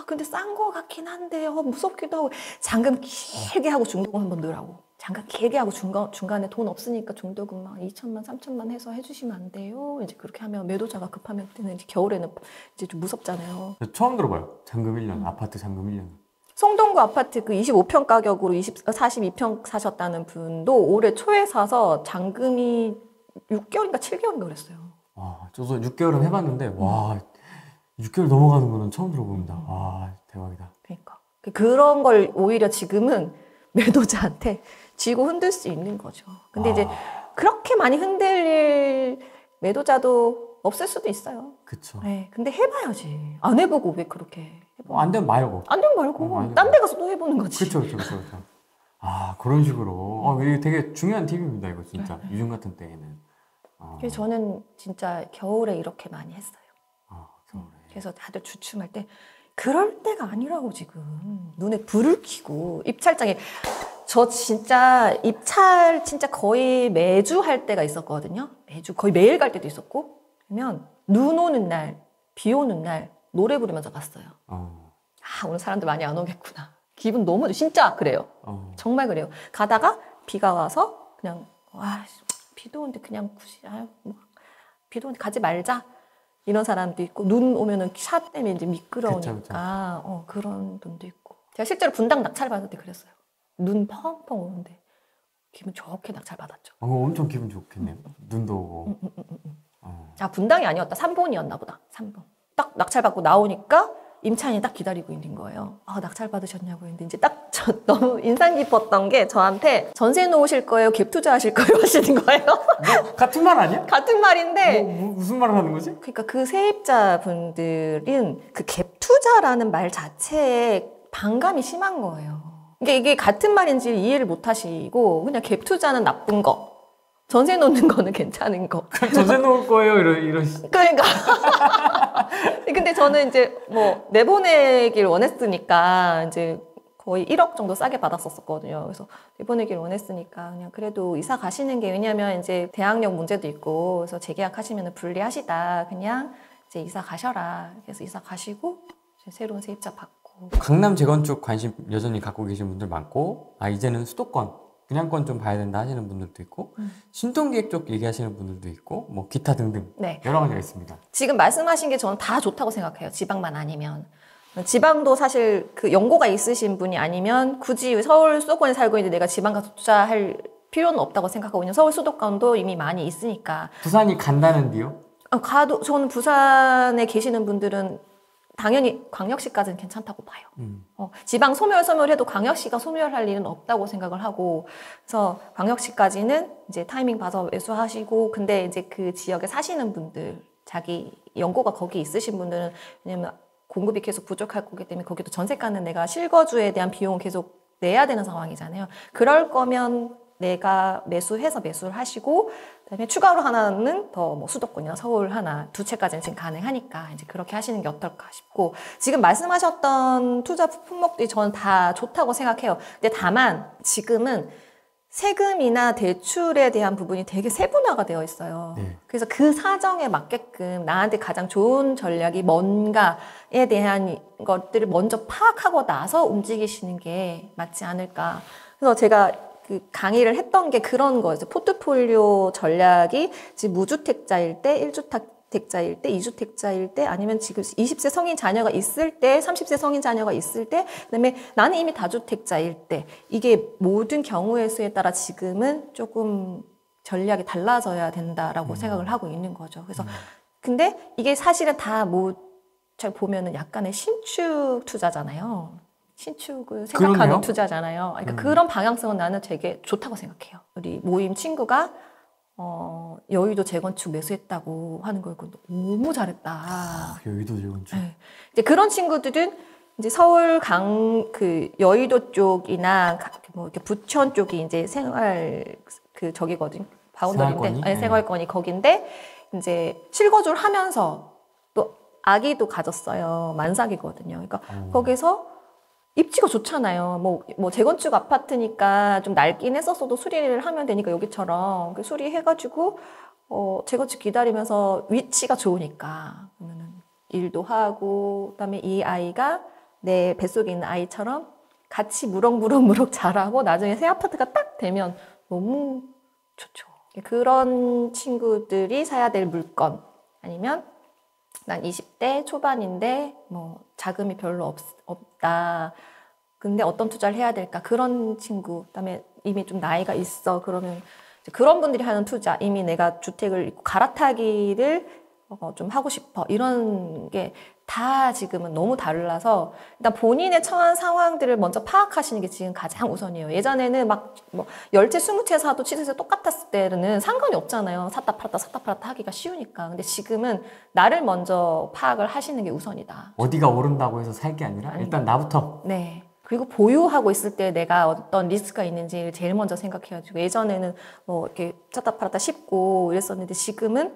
근데 싼 거 같긴 한데 무섭기도 하고 잔금 길게 하고 중도금 한번 넣으라고. 잠깐 길게 하고 중간에 돈 없으니까 중도금 막 2천만, 3천만 해서 해주시면 안 돼요. 이제 그렇게 하면 매도자가 급하면 때는 이제 겨울에는 이제 좀 무섭잖아요. 처음 들어봐요. 잔금 1년, 아파트 잔금 1년. 성동구 아파트 그 25평 가격으로 42평 사셨다는 분도 올해 초에 사서 잔금이 6개월인가 7개월인가 그랬어요. 저도 6개월은 해봤는데, 6개월 넘어가는 거는 처음 들어봅니다. 대박이다. 그러니까. 그런 걸 오히려 지금은 매도자한테 쥐고 흔들 수 있는 거죠. 근데 이제 그렇게 많이 흔들릴 매도자도 없을 수도 있어요. 그쵸. 네, 근데 해봐야지. 안 해보고 왜 그렇게 해봐? 안 되면 말고. 안 되면 말고. 딴 데 가서 또 해보는 거지. 그쵸. 그런 식으로. 이게 되게 중요한 팁입니다, 이거 진짜. 요즘 같은 때에는. 그래서 저는 진짜 겨울에 이렇게 많이 했어요. 겨울에. 그래서 다들 주춤할 때 그럴 때가 아니라고 지금. 눈에 불을 켜고 입찰장에 저 진짜 입찰 진짜 거의 매주 할 때가 있었거든요. 매주 거의 매일 갈 때도 있었고 그러면 눈 오는 날, 비 오는 날 노래 부르면서 갔어요. 오늘 사람들 많이 안 오겠구나. 기분 너무 진짜 그래요. 어. 정말 그래요. 가다가 비가 와서 그냥 와 비도 오는데 그냥 굳이 뭐, 비도 오는데 가지 말자 이런 사람도 있고 눈 오면은 샷 때문에 이제 미끄러우니까 그런 분도 있고 제가 실제로 분당 낙찰 받을 때 그랬어요. 눈 펑펑 오는데 기분 좋게 낙찰 받았죠. 엄청 기분 좋겠네요. 눈도 오고. 아 분당이 아니었다. 3번이었나 보다. 3번. 딱 낙찰 받고 나오니까 임차인이 딱 기다리고 있는 거예요. 아 낙찰 받으셨냐고 했는데 이제 딱 너무 인상 깊었던 게 저한테 전세 놓으실 거예요? 갭 투자하실 거예요? 하시는 거예요. 뭐 같은 말 아니야? 같은 말인데 무슨 말을 하는 거지? 그러니까 그 세입자분들은 그 갭 투자라는 말 자체에 반감이 심한 거예요. 이게 같은 말인지 이해를 못 하시고 그냥 갭 투자는 나쁜 거. 전세 놓는 거는 괜찮은 거. 전세 놓을 거예요, 이런. 그러니까. 근데 저는 이제 뭐 내보내길 원했으니까 이제 거의 1억 정도 싸게 받았었거든요. 그래서 내보내길 원했으니까 그냥 그래도 이사 가시는 게 왜냐면 이제 대학력 문제도 있고 그래서 재계약하시면 불리하시다. 그냥 이제 이사 가셔라. 그래서 이사 가시고 이제 새로운 세입자 받고. 강남 재건축 관심 여전히 갖고 계신 분들 많고, 이제는 수도권, 분양권 좀 봐야 된다 하시는 분들도 있고, 신통기획 쪽 얘기하시는 분들도 있고, 뭐 기타 등등 네. 여러 가지가 있습니다. 지금 말씀하신 게 저는 다 좋다고 생각해요. 지방만 아니면. 지방도 사실 그 연고가 있으신 분이 아니면 굳이 서울 수도권에 살고 있는데 내가 지방 가서 투자할 필요는 없다고 생각하고 있는 서울 수도권도 이미 많이 있으니까. 부산이 간다는데요? 가도 저는 부산에 계시는 분들은 당연히 광역시까지는 괜찮다고 봐요. 지방 소멸해도 광역시가 소멸할 일은 없다고 생각을 하고, 그래서 광역시까지는 이제 타이밍 봐서 매수하시고, 근데 이제 그 지역에 사시는 분들, 자기 연고가 거기 있으신 분들은 왜냐면 공급이 계속 부족할 거기 때문에 거기도 전세가는 내가 실거주에 대한 비용을 계속 내야 되는 상황이잖아요. 그럴 거면 내가 매수해서 매수를 하시고 그다음에 추가로 하나는 더 뭐 수도권이나 서울 하나 두 채까지는 지금 가능하니까 이제 그렇게 하시는 게 어떨까 싶고 지금 말씀하셨던 투자 품목들이 저는 다 좋다고 생각해요. 근데 다만 지금은 세금이나 대출에 대한 부분이 되게 세분화가 되어 있어요. 네. 그래서 그 사정에 맞게끔 나한테 가장 좋은 전략이 뭔가에 대한 것들을 먼저 파악하고 나서 움직이시는 게 맞지 않을까. 그래서 제가 그 강의를 했던 게 그런 거였어요. 포트폴리오 전략이 지금 무주택자일 때, 1주택자일 때, 2주택자일 때, 아니면 지금 20세 성인 자녀가 있을 때, 30세 성인 자녀가 있을 때, 그다음에 나는 이미 다주택자일 때, 이게 모든 경우의 수에 따라 지금은 조금 전략이 달라져야 된다라고 생각을 하고 있는 거죠. 그래서 근데 이게 사실은 다 뭐 잘 보면은 약간의 신축 투자잖아요. 신축을 생각하는 그러네요. 투자잖아요. 그러니까 그런 방향성은 나는 되게 좋다고 생각해요. 우리 모임 친구가 여의도 재건축 매수했다고 하는 걸 너무 잘했다. 여의도 재건축. 네. 이제 그런 친구들은 이제 서울 여의도 쪽이나 뭐 이렇게 부천 쪽이 이제 생활 저기거든. 바운더리인데 생활권이? 생활권이 거긴데 이제 실거주를 하면서 또 아기도 가졌어요. 만삭이거든요. 그러니까 거기서 입지가 좋잖아요. 뭐 재건축 아파트니까 좀 낡긴 했었어도 수리를 하면 되니까 여기처럼 수리해가지고 재건축 기다리면서 위치가 좋으니까 그러면은 일도 하고 그다음에 이 아이가 내 뱃속에 있는 아이처럼 같이 무럭무럭 자라고 나중에 새 아파트가 딱 되면 너무 좋죠. 그런 친구들이 사야 될 물건 아니면 난 20대 초반인데 뭐 자금이 별로 없다. 근데 어떤 투자를 해야 될까? 그런 친구, 그다음에 이미 좀 나이가 있어. 그러면 이제 그런 분들이 하는 투자, 이미 내가 주택을 갈아타기를 좀 하고 싶어. 이런 게 다 지금은 너무 달라서 일단 본인의 처한 상황들을 먼저 파악하시는 게 지금 가장 우선이에요. 예전에는 막 뭐 10채, 20채 사도 시세 똑같았을 때는 상관이 없잖아요. 샀다 팔았다 하기가 쉬우니까. 근데 지금은 나를 먼저 파악을 하시는 게 우선이다. 어디가 오른다고 해서 살 게 아니라 일단 나부터. 네. 그리고 보유하고 있을 때 내가 어떤 리스크가 있는지 제일 먼저 생각해가지고 예전에는 뭐 이렇게 샀다 팔았다 쉽고 이랬었는데 지금은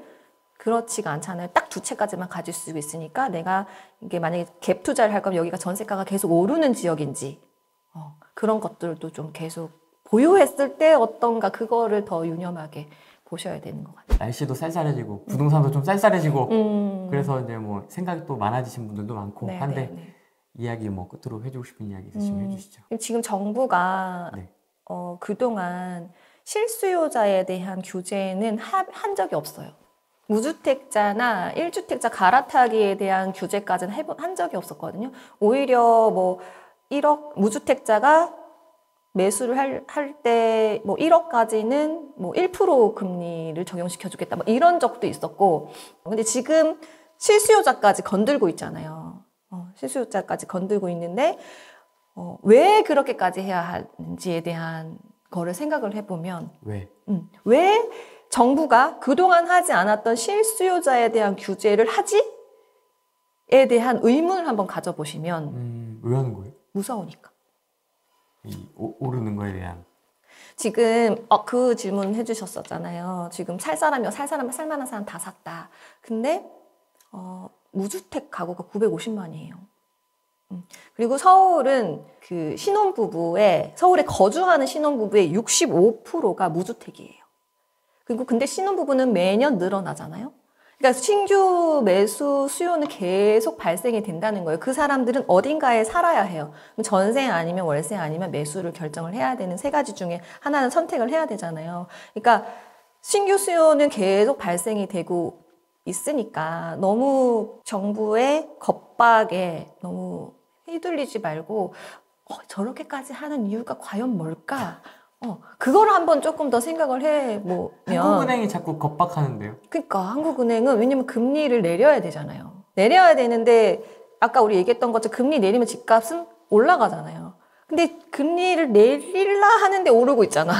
그렇지가 않잖아요. 딱 두 채까지만 가질 수 있으니까 내가 이게 만약에 갭 투자를 할 거면 여기가 전세가가 계속 오르는 지역인지 그런 것들도 좀 계속 보유했을 때 어떤가 그거를 더 유념하게 보셔야 되는 것 같아요. 날씨도 쌀쌀해지고 부동산도 좀 쌀쌀해지고 그래서 이제 뭐 생각이 또 많아지신 분들도 많고 한데 이야기 뭐 끝으로 해주고 싶은 이야기 있으시면 해주시죠. 지금 정부가 네. 그동안 실수요자에 대한 규제는 한 적이 없어요. 무주택자나 1주택자 갈아타기에 대한 규제까지는 한 적이 없었거든요. 오히려 뭐 1억 무주택자가 매수를 할 때 뭐 1억까지는 뭐 1% 금리를 적용시켜 주겠다. 뭐 이런 적도 있었고. 근데 지금 실수요자까지 건들고 있잖아요. 실수요자까지 건들고 있는데 왜 그렇게까지 해야 하는지에 대한 거를 생각을 해보면 왜 정부가 그동안 하지 않았던 실수요자에 대한 규제를 하지? 에 대한 의문을 한번 가져보시면 왜 하는 거예요? 무서우니까. 오르는 거에 대한. 지금 그 질문 해주셨었잖아요. 지금 살 만한 사람 다 샀다. 근데 무주택 가구가 950만이에요. 그리고 서울은 그 서울에 거주하는 신혼부부의 65%가 무주택이에요. 그리고 근데 신혼부부는 매년 늘어나잖아요. 그러니까 신규 매수 수요는 계속 발생이 된다는 거예요. 그 사람들은 어딘가에 살아야 해요. 전세 아니면 월세 아니면 매수를 결정을 해야 되는 세 가지 중에 하나는 선택을 해야 되잖아요. 그러니까 신규 수요는 계속 발생이 되고 있으니까 너무 정부의 겁박에 너무 휘둘리지 말고 저렇게까지 하는 이유가 과연 뭘까? 그걸 한번 조금 더 생각을 해보면. 한국은행이 자꾸 겁박하는데요. 그러니까 한국은행은 왜냐면 금리를 내려야 되잖아요. 내려야 되는데 아까 우리 얘기했던 것처럼 금리 내리면 집값은 올라가잖아요. 근데 금리를 내리려 하는데 오르고 있잖아.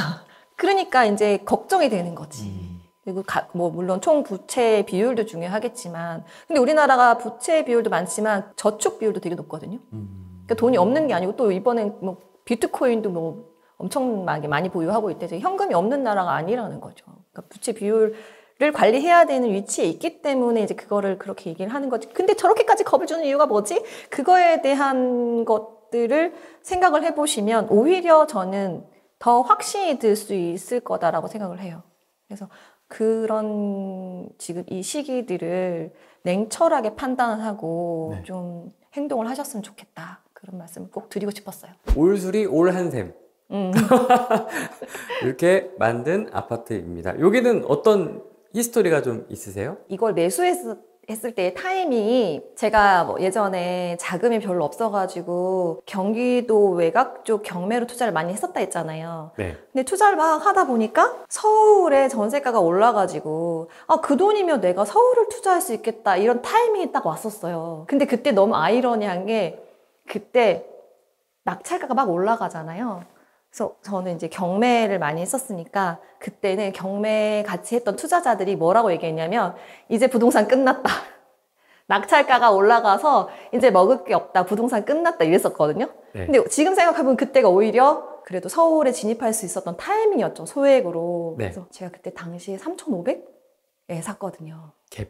그러니까 이제 걱정이 되는 거지. 그리고 물론 총 부채 비율도 중요하겠지만, 근데 우리나라가 부채 비율도 많지만 저축 비율도 되게 높거든요. 그러니까 돈이 없는 게 아니고 또 이번엔 뭐 비트코인도 뭐 엄청나게 많이 보유하고 있대. 현금이 없는 나라가 아니라는 거죠. 그러니까 부채 비율을 관리해야 되는 위치에 있기 때문에 이제 그거를 그렇게 얘기를 하는 거지. 근데 저렇게까지 겁을 주는 이유가 뭐지? 그거에 대한 것들을 생각을 해보시면 오히려 저는 더 확신이 들 수 있을 거다라고 생각을 해요. 그래서 그런 지금 이 시기들을 냉철하게 판단하고 네. 좀 행동을 하셨으면 좋겠다. 그런 말씀을 꼭 드리고 싶었어요. 올수리 올한샘. 이렇게 만든 아파트입니다. 여기는 어떤 히스토리가 좀 있으세요? 이걸 매수했을 때의 타이밍이 제가 뭐 예전에 자금이 별로 없어가지고 경기도 외곽 쪽 경매로 투자를 많이 했었다 했잖아요. 네. 근데 투자를 막 하다 보니까 서울에 전세가가 올라가지고 그 돈이면 내가 서울을 투자할 수 있겠다 이런 타이밍이 딱 왔었어요. 근데 그때 너무 아이러니한 게 그때 낙찰가가 막 올라가잖아요. 그래서 저는 이제 경매를 많이 했었으니까 그때는 경매 같이 했던 투자자들이 뭐라고 얘기했냐면 이제 부동산 끝났다. 낙찰가가 올라가서 이제 먹을 게 없다. 부동산 끝났다. 이랬었거든요. 네. 근데 지금 생각해보면 그때가 오히려 그래도 서울에 진입할 수 있었던 타이밍이었죠. 소액으로. 네. 그래서 제가 그때 당시에 3,500에 샀거든요. 갭.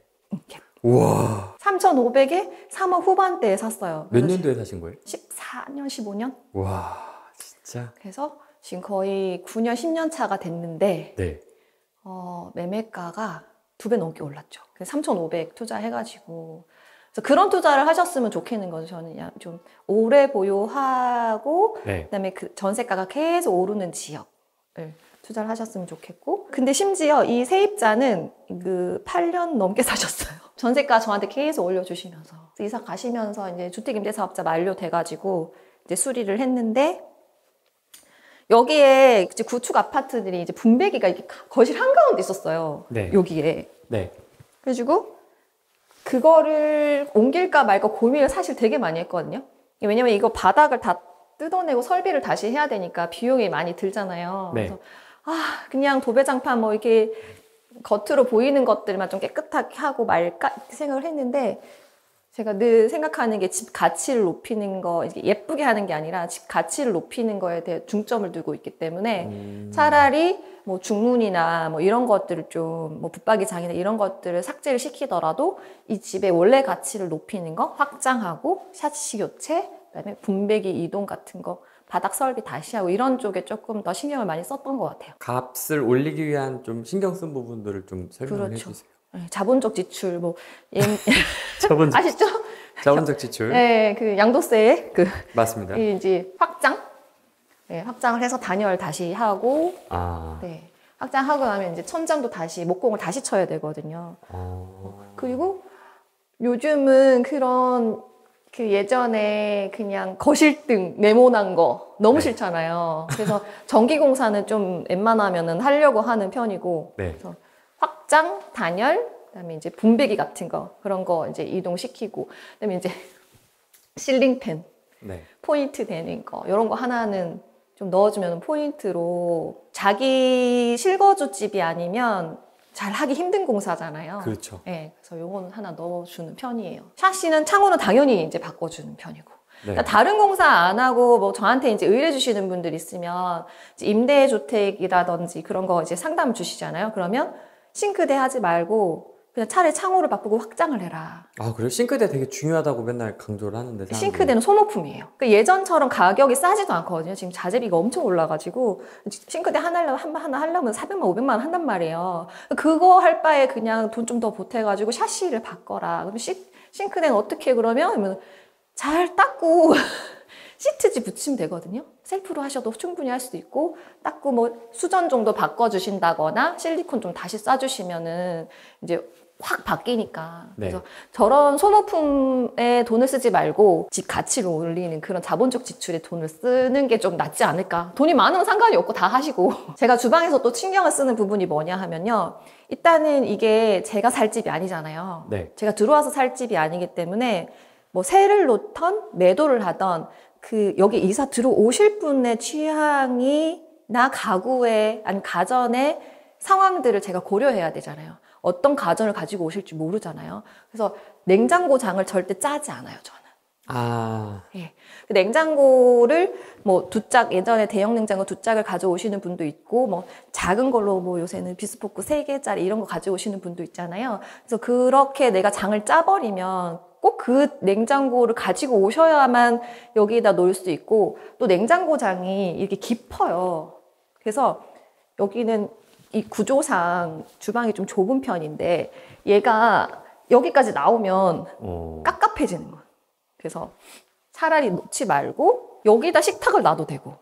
갭. 우와. 3,500에 3억 후반대에 샀어요. 몇 년도에 사신 거예요? 14년, 15년? 와. 진짜. 그래서 지금 거의 9년, 10년 차가 됐는데 네. 매매가가 2배 넘게 올랐죠. 그래서 3,500 투자해가지고 그래서 그런 투자를 하셨으면 좋겠는 거죠. 저는 좀 오래 보유하고 네. 그다음에 그 전세가가 계속 오르는 지역을 투자를 하셨으면 좋겠고 근데 심지어 이 세입자는 그 8년 넘게 사셨어요. 전세가 저한테 계속 올려주시면서 이사 가시면서 이제 주택임대사업자 만료돼가지고 이제 수리를 했는데 여기에 이제 구축 아파트들이 이제 분배기가 이렇게 거실 한가운데 있었어요. 네. 여기에. 네. 그래가지고 그거를 옮길까 말까 고민을 사실 되게 많이 했거든요. 왜냐면 이거 바닥을 다 뜯어내고 설비를 다시 해야 되니까 비용이 많이 들잖아요. 네. 그래서 그냥 도배장판 뭐 이렇게 겉으로 보이는 것들만 좀 깨끗하게 하고 말까 생각을 했는데 제가 늘 생각하는 게 집 가치를 높이는 거, 예쁘게 하는 게 아니라 집 가치를 높이는 거에 대해 중점을 두고 있기 때문에 차라리 뭐 중문이나 뭐 이런 것들을 좀, 뭐 붙박이 장이나 이런 것들을 삭제를 시키더라도 이 집의 원래 가치를 높이는 거, 확장하고 샤시 교체, 그다음에 분배기 이동 같은 거, 바닥 설비 다시 하고 이런 쪽에 조금 더 신경을 많이 썼던 것 같아요. 값을 올리기 위한 좀 신경 쓴 부분들을 좀 설명을 그렇죠. 해주세요. 자본적 지출, 뭐, 자본적 아시죠? 자본적 지출. 네, 그 양도세 맞습니다. 이제 확장, 네, 확장을 해서 단열 다시 하고, 네, 확장하고 나면 이제 천장도 다시 목공을 다시 쳐야 되거든요. 그리고 요즘은 그런 그 예전에 그냥 거실등 네모난 거 너무 네. 싫잖아요. 그래서 전기공사는 좀 웬만하면은 하려고 하는 편이고, 네. 그래서 확장, 단열, 그다음에 이제 분배기 같은 거 그런 거 이제 이동시키고, 그다음에 이제 실링팬, 네. 포인트 되는 거 이런 거 하나는 좀 넣어주면 포인트로 자기 실거주 집이 아니면 잘 하기 힘든 공사잖아요. 그렇죠. 네, 그래서 요거는 하나 넣어주는 편이에요. 샤시는 창호는 당연히 이제 바꿔주는 편이고. 네. 그러니까 다른 공사 안 하고 뭐 저한테 이제 의뢰 주시는 분들 있으면 이제 임대주택이라든지 그런 거 이제 상담 주시잖아요. 그러면 싱크대 하지 말고 그냥 차라리 창호를 바꾸고 확장을 해라. 아, 그래요? 싱크대 되게 중요하다고 맨날 강조를 하는데 사람들이. 싱크대는 소모품이에요. 그러니까 예전처럼 가격이 싸지도 않거든요. 지금 자재비가 엄청 올라가지고 싱크대 하나 하려면 400만, 500만 원 한단 말이에요. 그거 할 바에 그냥 돈 좀 더 보태가지고 샤시를 바꿔라. 그러면 싱크대는 어떻게 그러면 잘 닦고 시트지 붙이면 되거든요. 셀프로 하셔도 충분히 할 수도 있고, 닦고 뭐 수전 정도 바꿔주신다거나 실리콘 좀 다시 싸주시면은 이제 확 바뀌니까. 네. 그래서 저런 소모품에 돈을 쓰지 말고 집 가치를 올리는 그런 자본적 지출에 돈을 쓰는 게 좀 낫지 않을까. 돈이 많으면 상관이 없고 다 하시고. 제가 주방에서 또 신경을 쓰는 부분이 뭐냐 하면요. 일단은 이게 제가 살 집이 아니잖아요. 네. 제가 들어와서 살 집이 아니기 때문에 뭐 세를 놓던 매도를 하던 그 여기 이사 들어오실 분의 취향이나 가구의 아니 가전의 상황들을 제가 고려해야 되잖아요. 어떤 가전을 가지고 오실지 모르잖아요. 그래서 냉장고장을 절대 짜지 않아요, 저는. 예. 그 냉장고를 뭐 두 짝, 예전에 대형 냉장고 두 짝을 가져오시는 분도 있고, 뭐 작은 걸로 뭐 요새는 비스포크 3개짜리 이런 거 가져오시는 분도 있잖아요. 그래서 그렇게 내가 장을 짜버리면 꼭 그 냉장고를 가지고 오셔야만 여기에다 놓을 수 있고, 또 냉장고장이 이렇게 깊어요. 그래서 여기는 이 구조상 주방이 좀 좁은 편인데 얘가 여기까지 나오면 깝깝해지는 거예요. 그래서 차라리 놓지 말고 여기다 식탁을 놔도 되고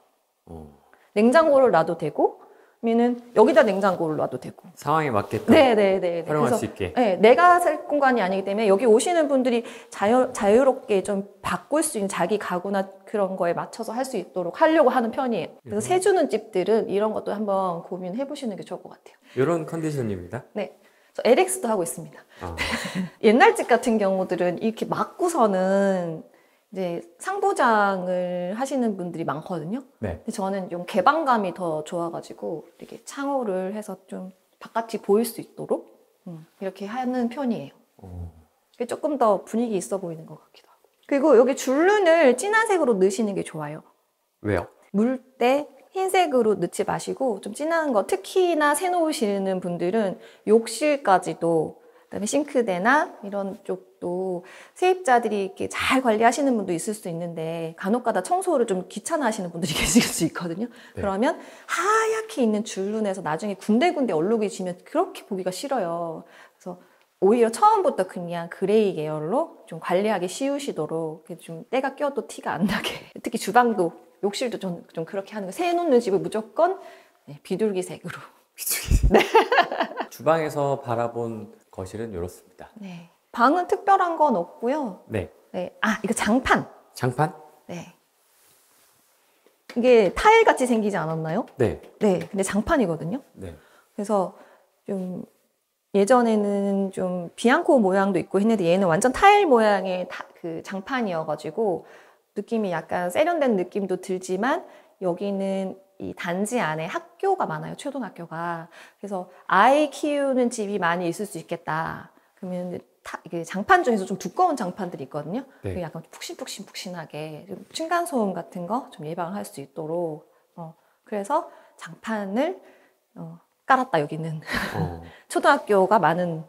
냉장고를 놔도 되고 아니면 여기다 냉장고를 놔도 되고 상황에 맞게끔 네네네 활용할 그래서, 수 있게. 네, 내가 살 공간이 아니기 때문에 여기 오시는 분들이 자유롭게 좀 바꿀 수 있는 자기 가구나 그런 거에 맞춰서 할 수 있도록 하려고 하는 편이에요. 그래서 세 주는 집들은 이런 것도 한번 고민해 보시는 게 좋을 것 같아요. 이런 컨디션입니다. 네, 저 LX도 하고 있습니다. 옛날 집 같은 경우들은 이렇게 막고서는 이제 상부장을 하시는 분들이 많거든요. 네. 근데 저는 좀 개방감이 더 좋아가지고 이렇게 창호를 해서 좀 바깥이 보일 수 있도록 이렇게 하는 편이에요. 그게 조금 더 분위기 있어 보이는 것 같기도 하고. 그리고 여기 줄눈을 진한 색으로 넣으시는 게 좋아요. 왜요? 물 때 흰색으로 넣지 마시고 좀 진한 거, 특히나 새 놓으시는 분들은 욕실까지도 그다음에 싱크대나 이런 쪽도 세입자들이 이렇게 잘 관리하시는 분도 있을 수 있는데 간혹가다 청소를 좀 귀찮아하시는 분들이 계실 수 있거든요. 네. 그러면 하얗게 있는 줄눈에서 나중에 군데군데 얼룩이 지면 그렇게 보기가 싫어요. 그래서 오히려 처음부터 그냥 그레이 계열로 좀 관리하기 쉬우시도록 좀 때가 껴도 티가 안 나게. 특히 주방도 욕실도 좀 그렇게 하는 거. 새 놓는 집을 무조건 비둘기색으로. 네. 주방에서 바라본 거실은 이렇습니다. 네. 방은 특별한 건 없고요. 네. 네. 아, 이거 장판. 장판? 네. 이게 타일 같이 생기지 않았나요? 네. 네. 근데 장판이거든요. 네. 그래서 좀 예전에는 좀 비앙코 모양도 있고 했는데 얘는 완전 타일 모양의 그 장판이어가지고 느낌이 약간 세련된 느낌도 들지만 여기는 이 단지 안에 학교가 많아요. 초등학교가. 그래서 아이 키우는 집이 많이 있을 수 있겠다. 그러면 이게 장판 중에서 좀 두꺼운 장판들이 있거든요. 네. 약간 푹신푹신하게 좀 층간소음 같은 거 좀 예방할 수 있도록. 그래서 장판을 깔았다 여기는. 초등학교가 많은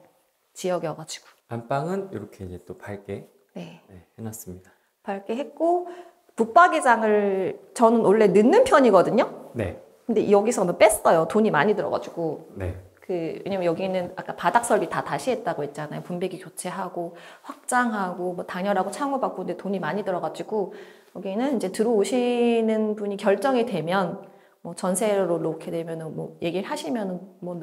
지역이어가지고. 안방은 이렇게 이제 또 밝게 네. 해놨습니다. 밝게 했고 붙박이장을 저는 원래 넣는 편이거든요. 네. 근데 여기서는 뺐어요. 돈이 많이 들어가지고. 네. 왜냐면 여기는 아까 바닥 설비 다 다시 했다고 했잖아요. 분배기 교체하고 확장하고 뭐 단열하고 창호 바꾸는데 돈이 많이 들어가지고 여기는 이제 들어오시는 분이 결정이 되면 뭐 전세로 놓게 되면은 뭐 얘기를 하시면은 뭐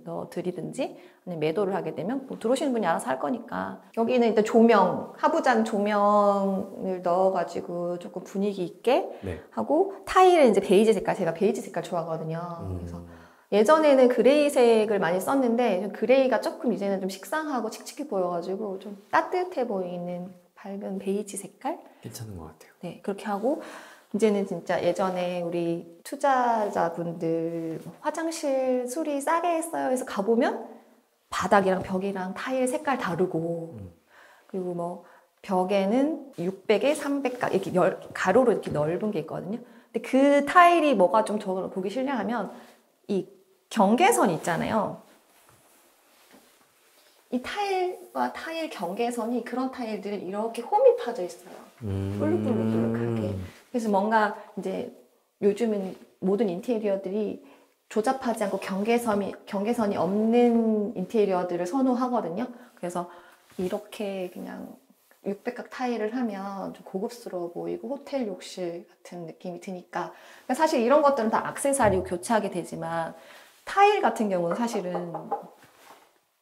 넣어드리든지 아니면 매도를 하게 되면 뭐 들어오시는 분이 알아서 할 거니까. 여기는 일단 조명, 하부장 조명을 넣어가지고 조금 분위기 있게 네. 하고 타일은 이제 베이지 색깔, 제가 베이지 색깔 좋아하거든요. 그래서 예전에는 그레이색을 많이 썼는데 그레이가 조금 이제는 좀 식상하고 칙칙해 보여가지고 좀 따뜻해 보이는 밝은 베이지 색깔? 괜찮은 것 같아요. 네, 그렇게 하고 이제는 진짜 예전에 우리 투자자분들 화장실 수리 싸게 했어요 해서 가보면 바닥이랑 벽이랑 타일 색깔 다르고 그리고 뭐 벽에는 600에 300각 이렇게 가로로 이렇게 넓은 게 있거든요. 근데 그 타일이 뭐가 좀 저를 보기 싫냐하면 이 경계선 있잖아요. 이 타일과 타일 경계선이 그런 타일들이 이렇게 홈이 파져 있어요. 볼록볼록볼록하게. 그래서 뭔가 이제 요즘은 모든 인테리어들이 조잡하지 않고 경계선이 없는 인테리어들을 선호하거든요. 그래서 이렇게 그냥 600각 타일을 하면 좀 고급스러워 보이고 호텔 욕실 같은 느낌이 드니까 사실 이런 것들은 다 액세서리로 교체하게 되지만 타일 같은 경우는 사실은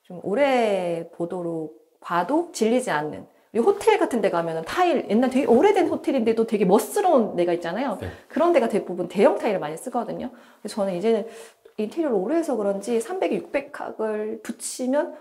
좀 오래 보도록 봐도 질리지 않는 이 호텔 같은 데 가면은 타일 옛날 되게 오래된 호텔인데도 되게 멋스러운 데가 있잖아요. 네. 그런 데가 대부분 대형 타일을 많이 쓰거든요. 그래서 저는 이제는 인테리어를 오래 해서 그런지 300에 600각을 붙이면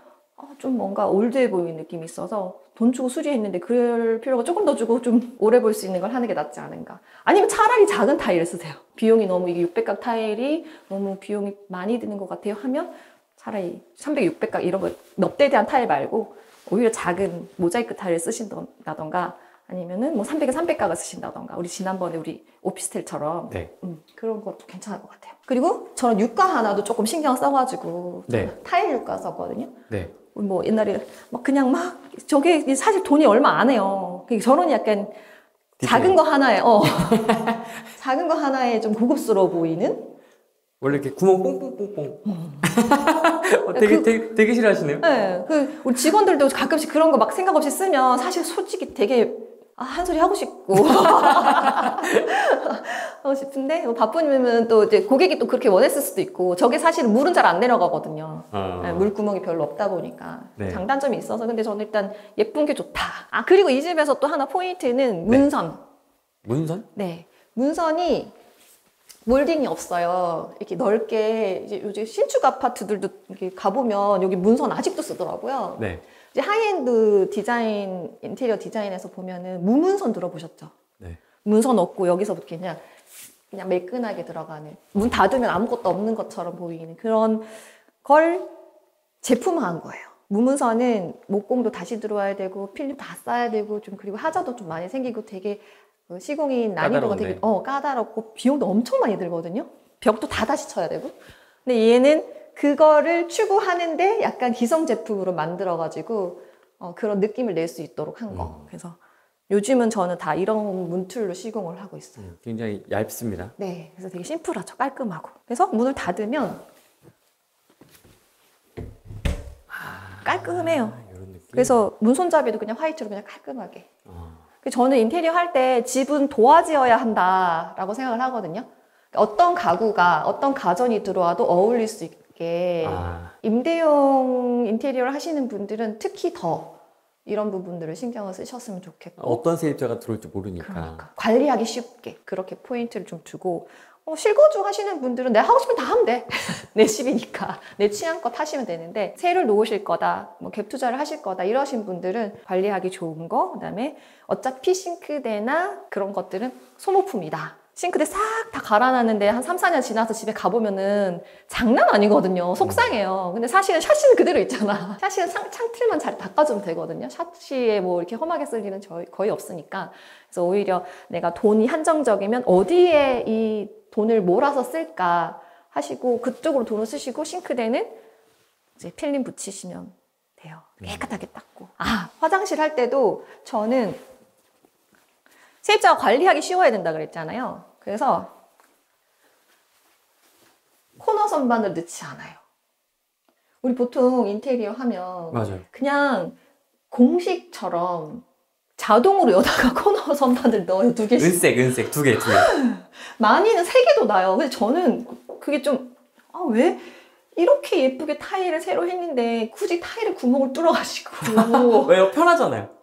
좀 뭔가 올드해 보이는 느낌이 있어서 돈 주고 수리했는데 그럴 필요가 조금 더 주고 좀 오래 볼 수 있는 걸 하는 게 낫지 않은가. 아니면 차라리 작은 타일을 쓰세요. 비용이 너무 이게 600각 타일이 너무 비용이 많이 드는 것 같아요 하면 차라리 300, 600각 이런 거 넙대대한 타일 말고 오히려 작은 모자이크 타일을 쓰신다던가 아니면은 뭐 300에 300각을 쓰신다던가 우리 지난번에 우리 오피스텔처럼 네. 그런 것도 괜찮을 것 같아요. 그리고 저는 유가 하나도 조금 신경 써가지고 네. 타일 유가 썼거든요. 네. 뭐 옛날에 막 그냥 막 저게 사실 돈이 얼마 안 해요. 저는 약간 작은 거 하나에 작은 거 하나에 좀 고급스러워 보이는 원래 이렇게 구멍 뽕뽕뽕뽕. 되게 싫어하시네요. 네, 우리 직원들도 가끔씩 그런 거 막 생각 없이 쓰면 사실 솔직히 되게 한 소리 하고 싶고 하고 싶은데 뭐 바쁘면 또 이제 고객이 또 그렇게 원했을 수도 있고 저게 사실 물은 잘 안 내려가거든요. 네, 물구멍이 별로 없다 보니까 네. 장단점이 있어서 근데 저는 일단 예쁜 게 좋다. 그리고 이 집에서 또 하나 포인트는 문선. 네. 문선? 네, 문선이 몰딩이 없어요. 이렇게 넓게 이제 요즘 신축 아파트들도 이렇게 가보면 여기 문선 아직도 쓰더라고요. 네. 이제 하이엔드 디자인 인테리어 디자인에서 보면은 무문선 들어보셨죠? 네. 문선 없고 여기서부터 그냥 매끈하게 들어가는 문 닫으면 아무것도 없는 것처럼 보이는 그런 걸 제품화한 거예요. 무문선은 목공도 다시 들어와야 되고 필름 다 쌓아야 되고 좀 그리고 하자도 좀 많이 생기고 되게 시공인 난이도가 되게 까다롭고 비용도 엄청 많이 들거든요. 벽도 다 다시 쳐야 되고. 근데 얘는 그거를 추구하는데 약간 기성 제품으로 만들어가지고 그런 느낌을 낼 수 있도록 한 거. 그래서 요즘은 저는 다 이런 문툴로 시공을 하고 있어요. 굉장히 얇습니다. 네, 그래서 되게 심플하죠. 깔끔하고. 그래서 문을 닫으면 깔끔해요. 이런 느낌. 그래서 문손잡이도 그냥 화이트로 그냥 깔끔하게. 저는 인테리어 할 때 집은 도화지어야 한다라고 생각을 하거든요. 어떤 가구가 어떤 가전이 들어와도 어울릴 수 있게 임대용 인테리어를 하시는 분들은 특히 더 이런 부분들을 신경을 쓰셨으면 좋겠고 어떤 세입자가 들어올지 모르니까 그러니까 관리하기 쉽게 그렇게 포인트를 좀 두고 실거주 하시는 분들은 내가 하고 싶으면 다 하면 돼. 내 집이니까 내 취향껏 하시면 되는데 새를 놓으실 거다 뭐 갭 투자를 하실 거다 이러신 분들은 관리하기 좋은 거 그다음에 어차피 싱크대나 그런 것들은 소모품이다. 싱크대 싹 다 갈아놨는데 한 3, 4년 지나서 집에 가보면은 장난 아니거든요. 속상해요. 근데 사실은 샤시는 그대로 있잖아. 샤시는 창틀만 잘 닦아주면 되거든요. 샤시에 뭐 이렇게 험하게 쓸 일은 거의 없으니까. 그래서 오히려 내가 돈이 한정적이면 어디에 이 돈을 몰아서 쓸까 하시고 그쪽으로 돈을 쓰시고 싱크대는 이제 필름 붙이시면 돼요. 깨끗하게 닦고. 화장실 할 때도 저는 세입자가 관리하기 쉬워야 된다 그랬잖아요. 그래서 코너 선반을 넣지 않아요. 우리 보통 인테리어 하면 맞아요. 그냥 공식처럼 자동으로 여다가 코너 선반을 넣어요. 2개씩. 은색 2개. 많이는 3개도 나요. 근데 저는 그게 좀, 왜 이렇게 예쁘게 타일을 새로 했는데 굳이 타일에 구멍을 뚫어가지고. 왜요? 편하잖아요.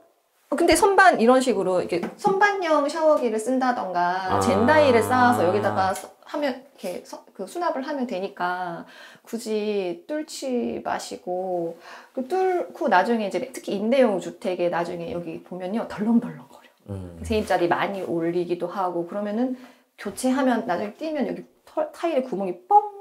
근데 선반 이런 식으로 이렇게 선반형 샤워기를 쓴다던가 젠다이를 쌓아서 여기다가 하면 이렇게 그 수납을 하면 되니까 굳이 뚫지 마시고 뚫고 나중에 이제 특히 임대용 주택에 나중에 여기 보면요 덜렁덜렁거려. 세입자리 많이 올리기도 하고 그러면은 교체하면 나중에 뛰면 여기 타일에 구멍이 뻥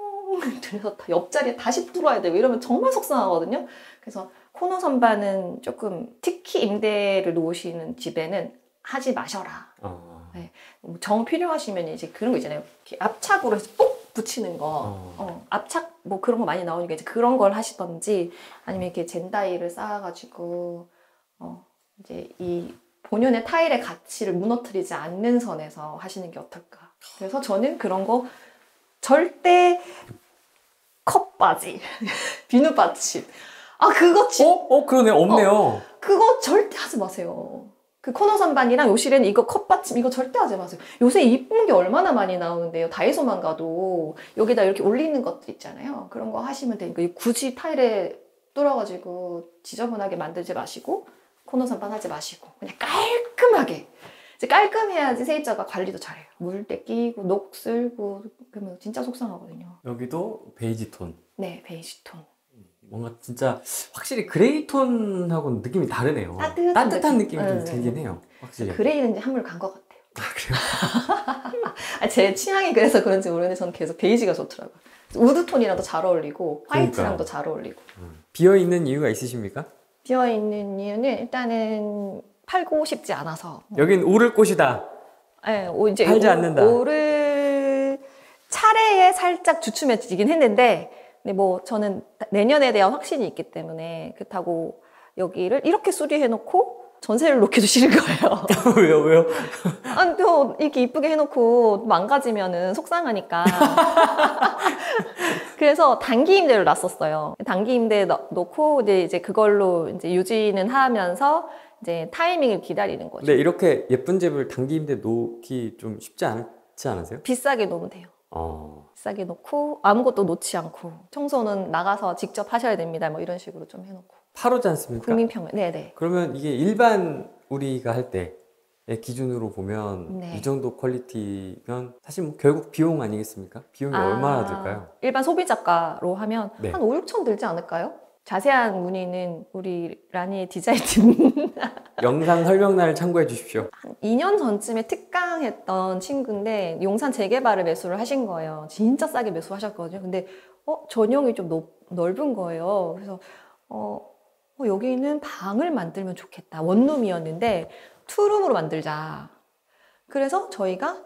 들어서 옆자리에 다시 뚫어야 되고 이러면 정말 속상하거든요. 그래서 코너 선반은 조금 특히 임대를 놓으시는 집에는 하지 마셔라. 네. 정 필요하시면 이제 그런 거 있잖아요. 이렇게 압착으로 해서 꼭 붙이는 거. 압착 뭐 그런 거 많이 나오니까 이제 그런 걸 하시던지 아니면 이렇게 젠다이를 쌓아가지고 이제 이 본연의 타일의 가치를 무너뜨리지 않는 선에서 하시는 게 어떨까. 그래서 저는 그런 거 절대 컵받이, 비누 받침. 그거 그러네. 없네요. 그거 절대 하지 마세요. 그 코너 선반이랑 요실에는 이거 컵받침 이거 절대 하지 마세요. 요새 이쁜 게 얼마나 많이 나오는데요. 다이소만 가도 여기다 이렇게 올리는 것들 있잖아요. 그런 거 하시면 되니까 굳이 타일에 뚫어가지고 지저분하게 만들지 마시고 코너 선반 하지 마시고 그냥 깔끔하게. 이제 깔끔해야지 세입자가 관리도 잘해요. 물때 끼고 녹 쓸고 그러면 진짜 속상하거든요. 여기도 베이지 톤. 네, 베이지 톤. 뭔가 진짜 확실히 그레이 톤하고는 느낌이 다르네요. 따뜻한 느낌이 좀 들긴 해요. 확실히. 그레이는 이제 한물 간 것 같아요. 그래요? 제 취향이 그래서 그런지 모르는데 저는 계속 베이지가 좋더라고요. 우드톤이랑도 잘 어울리고 화이트랑도 잘 어울리고. 비어있는 이유가 있으십니까? 비어있는 이유는 일단은 팔고 싶지 않아서. 여긴 오를 곳이다. 네, 이제 팔지 않는다. 오를 차례에 살짝 주춤해지긴 했는데 근데 뭐 저는 내년에 대한 확신이 있기 때문에 그렇다고 여기를 이렇게 수리해놓고 전세를 놓기도 싫은 거예요. 왜요? 또 이렇게 이쁘게 해놓고 망가지면은 속상하니까. 그래서 단기 임대를 놨었어요. 단기 임대 놓고 이제 그걸로 이제 유지는 하면서 이제 타이밍을 기다리는 거죠. 근데 이렇게 예쁜 집을 단기 임대 놓기 좀 쉽지 않지 않으세요? 비싸게 놓으면 돼요. 비싸게 놓고 아무것도 놓지 않고 청소는 나가서 직접 하셔야 됩니다. 뭐 이런 식으로 좀 해놓고. 8호지 않습니까? 국민평면. 네네. 그러면 이게 일반 우리가 할 때의 기준으로 보면 네. 이 정도 퀄리티면 사실 뭐 결국 비용 아니겠습니까? 비용이 얼마나 들까요? 일반 소비자가로 하면 네. 한 5, 6천 들지 않을까요? 자세한 문의는 우리 라니 디자인팀 영상 설명란을 참고해 주십시오. 한 2년 전쯤에 특강했던 친구인데 용산 재개발을 매수를 하신 거예요. 진짜 싸게 매수하셨거든요. 근데 전용이 좀 넓은 거예요. 그래서 여기는 방을 만들면 좋겠다. 원룸이었는데 투룸으로 만들자. 그래서 저희가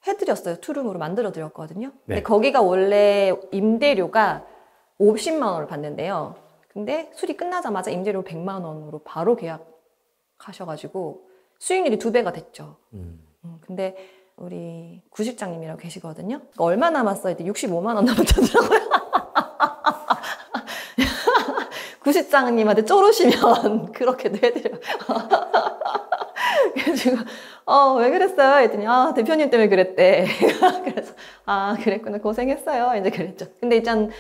해드렸어요. 투룸으로 만들어 드렸거든요. 근데 네. 거기가 원래 임대료가 50만 원을 받는데요. 근데 수리 끝나자마자 임대료 100만 원으로 바로 계약하셔가지고 수익률이 2배가 됐죠. 근데 우리 구실장님이라고 계시거든요. 그러니까 얼마 남았어? 했더니 65만 원 남았더라고요. 구실장님한테 쪼르시면 그렇게도 해드려요. 그래가지고 왜 그랬어요? 했더니 대표님 때문에 그랬대. 그래서 그랬구나 고생했어요. 이제 그랬죠. 근데 일단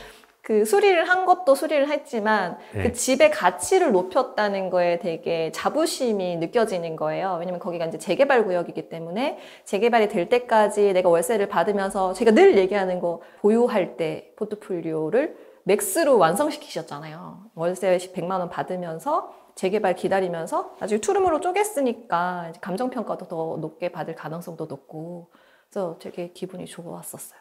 그 수리를 한 것도 수리를 했지만 네. 그 집의 가치를 높였다는 거에 되게 자부심이 느껴지는 거예요. 왜냐면 거기가 이제 재개발 구역이기 때문에 재개발이 될 때까지 내가 월세를 받으면서 제가 늘 얘기하는 거 보유할 때 포트폴리오를 맥스로 완성시키셨잖아요. 월세 100만 원 받으면서 재개발 기다리면서 나중에 투룸으로 쪼갰으니까 감정평가도 더 높게 받을 가능성도 높고 그래서 되게 기분이 좋았었어요.